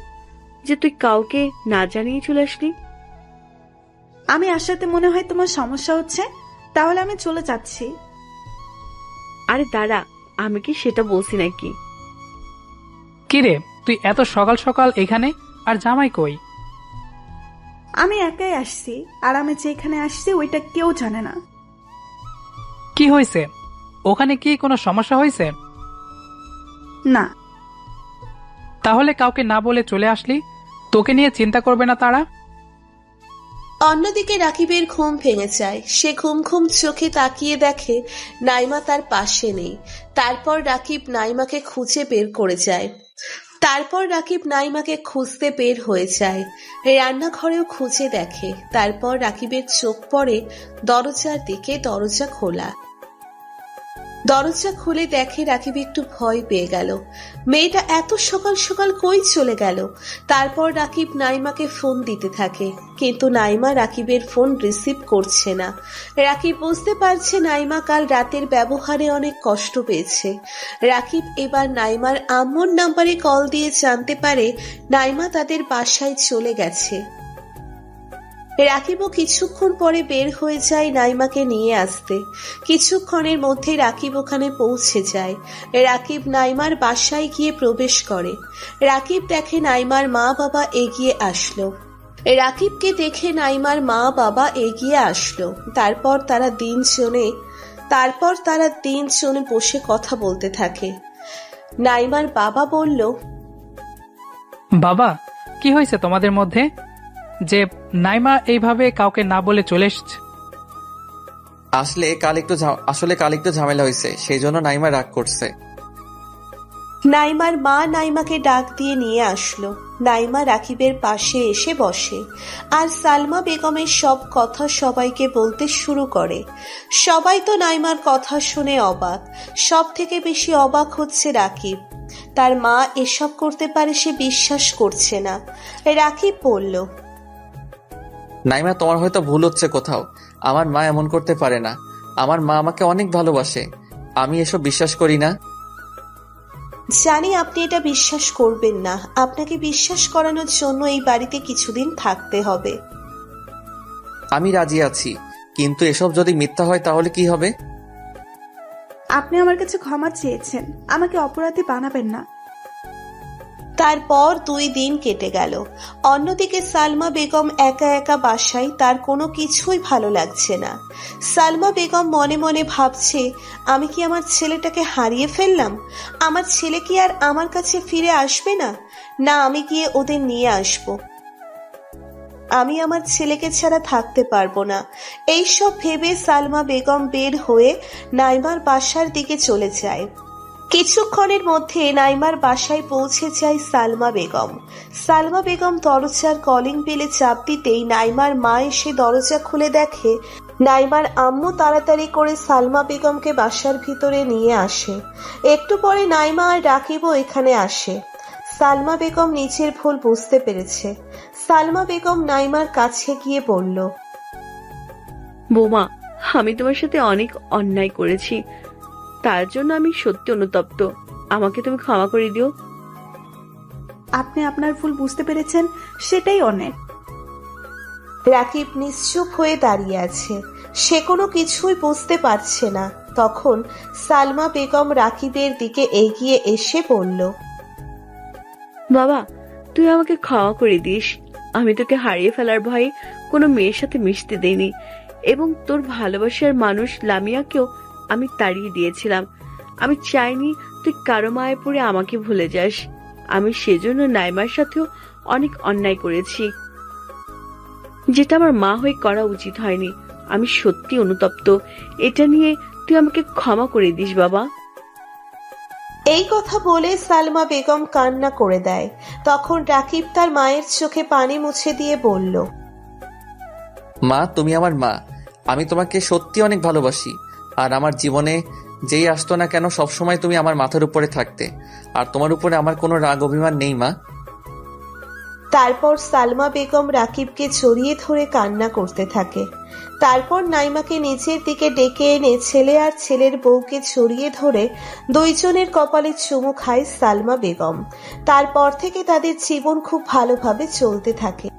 যে তুই কাউকে না জানিয়ে চলে আসলি? আমি আসাতে মনে হয় তোমার সমস্যা হচ্ছে, তাহলে আমি চলে যাচ্ছি। আরে দাঁড়া, আমি কি সেটা বলছি নাকি? কিরে, তুই এত সকাল সকাল এখানে, আর জামাই কই? আমি একাই আসছি, আর আমি যেখানে আসছি ওইটা কেউ জানে না। কি হয়েছে? ওখানে কি কোনো সমস্যা হয়েছে? না। তাহলে কাউকে না বলে চলে আসলি? তোকে নিয়ে চিন্তা করবে না তারা? অন্যদিকে রাকিবের ঘুম ভেঙে যায়। সে ঘুম ঘুম চোখে তাকিয়ে দেখে নাইমা তার পাশে নেই। তারপর রাকিব নাইমাকে খুঁজে বের করে যায়। খুঁজতে বের হয়ে যায়। রান্নাঘরেও খুঁজে দেখে। তারপর রাকিবের চোখ পড়ে দরজার দিকে। দরজা খুলে দেখে রাকিব একটু ভয় পেয়ে গেল। মেয়েটা এত সকাল সকাল কই চলে গেল? তারপর রাকিব নাইমাকে ফোন দিতে থাকে, কিন্তু নাইমা রাকিবের ফোন রিসিভ করছে না। রাকিব বুঝতে পারছে নাইমা কাল রাতের ব্যবহারে অনেক কষ্ট পেয়েছে। রাকিব এবার নাইমার আম্মুর নাম্বারে কল দিয়ে জানতে পারে নাইমা তাদের বাসায় চলে গেছে। রাকিবও কিছুক্ষণ পরে বের হয়ে যায় নাইমাকে নিয়ে আসতে। কিছুক্ষণের মধ্যে রাকিব ওখানে পৌঁছে যায়। রাকিব নাইমার বাসায় গিয়ে প্রবেশ করে। রাকিব দেখে নাইমার মা বাবা এগিয়ে আসলো। তারপর তারা তিনজনে বসে কথা বলতে থাকে। নাইমার বাবা বলল, বাবা, কি হয়েছে তোমাদের মধ্যে যে নাইমা এইভাবে কাউকে না বলে চলে এসছে? আসলে কাল একটু ঝামেলা হয়েছে, সেই জন্য নাইমা রাগ করছে। নাইমার মা নাইমাকে ডাক দিয়ে নিয়ে আসলো। নাইমা রাকিবের পাশে এসে বসে, আর সালমা বেগমের সব কথা সবাইকে বলতে শুরু করে। সবাই তো নাইমার কথা শুনে অবাক। সব থেকে বেশি অবাক হচ্ছে রাকিব। তার মা এসব করতে পারে সে বিশ্বাস করছে না। রাকিব বলল, নাইমা, তোমার হয়তো ভুল হচ্ছে কোথাও। আমার মা এমন করতে পারে না। আমার মা আমাকে অনেক ভালোবাসে। আমি এসব বিশ্বাস করি না। জানি আপনি এটা বিশ্বাস করবেন না। আপনাকে বিশ্বাস করানোর জন্য এই বাড়িতে কিছুদিন থাকতে হবে। আমি রাজি আছি, কিন্তু এসব যদি মিথ্যা হয় তাহলে কি হবে? আপনি আমার কাছে ক্ষমা চেয়েছেন, আমাকে অপরাধী বানাবেন না। তারপর 2 দিন কেটে গেল। অন্যদিকে সালমা বেগম একা একা বাসায়। তার কোনো কিছুই ভালো লাগছে না। সালমা বেগম মনে মনে ভাবছে, আমি কি আমার ছেলেটাকে হারিয়ে ফেললাম? আমার ছেলে কি আর আমার কাছে ফিরে আসবে না? না, আমি গিয়ে ওদের নিয়ে আসব। আমি আমার ছেলেকে ছাড়া থাকতে পারবো না। এইসব ভেবে সালমা বেগম বের হয়ে নাইমার বাসার দিকে চলে যায়। কিছুক্ষণের মধ্যে নাইমার বাসায় পৌঁছে যায় সালমা বেগম। সালমা বেগম দরজার কলিং বেলে চাপ দিতেই নাইমার মা এসে দরজা খুলে দেখে নাইমার আম্মু তাড়াতাড়ি করে সালমা বেগমকে বাসার ভিতরে নিয়ে আসে। একটু পরে নাইমা আর রাকিবও এখানে আসে। সালমা বেগম নিজের ভুল বুঝতে পেরেছে। সালমা বেগম নাইমার কাছে গিয়ে বলল, বৌমা, আমি তোমার সাথে অনেক অন্যায় করেছি, তার জন্য আমি সত্যি অনুতপ্ত। আমাকে তুমি ক্ষমা করে দিও। আপনি আপনার ভুল বুঝতে পেরেছেন, সেটাই অনেক। রাকিব নিশ্চুপ হয়ে দাঁড়িয়ে আছে। সে কোনো কিছুই বুঝতে পারছে না। তখন সালমা বেগম রাকিবের দিকে এগিয়ে এসে বলল, বাবা, তুই আমাকে ক্ষমা করে দিস। আমি তোকে হারিয়ে ফেলার ভয়ে কোনো মেয়ের সাথে মিশতে দেইনি, এবং তোর ভালোবাসার মানুষ লামিয়াকেও আমি তাড়িয়ে দিয়েছিলাম। আমি চাইনি তুই কারো মায়ে পড়ে আমাকে ভুলে যাস। আমি সেজন্য নাইমার সাথেও অনেক অন্যায় করেছি, যেটা আমার মা হয়ে করা উচিত হয়নি। আমি সত্যি অনুতপ্ত। এটা নিয়ে তুই আমাকে ক্ষমা করে দিস বাবা। এই কথা বলে সালমা বেগম কান্না করে দেয়। তখন রাকিব তার মায়ের চোখে পানি মুছে দিয়ে বলল, মা, তুমি আমার মা। আমি তোমাকে সত্যি অনেক ভালোবাসি। আর আমার জীবনে যেই আসতো না কেন সবসময় তুমি আমার মাথার উপরে থাকতে। আর তোমার উপরে আমার কোনো রাগ অভিমান নেই মা। তারপর সালমা বেগম রাকিবকে জড়িয়ে ধরে কান্না করতে থাকে। তারপর নাইমাকে নিচের দিকে ডেকে এনে ছেলে আর ছেলের বউকে জড়িয়ে ধরে দুইজনের কপালে চুমু খায় সালমা বেগম। তারপর থেকে তাদের জীবন খুব ভালোভাবে চলতে থাকে।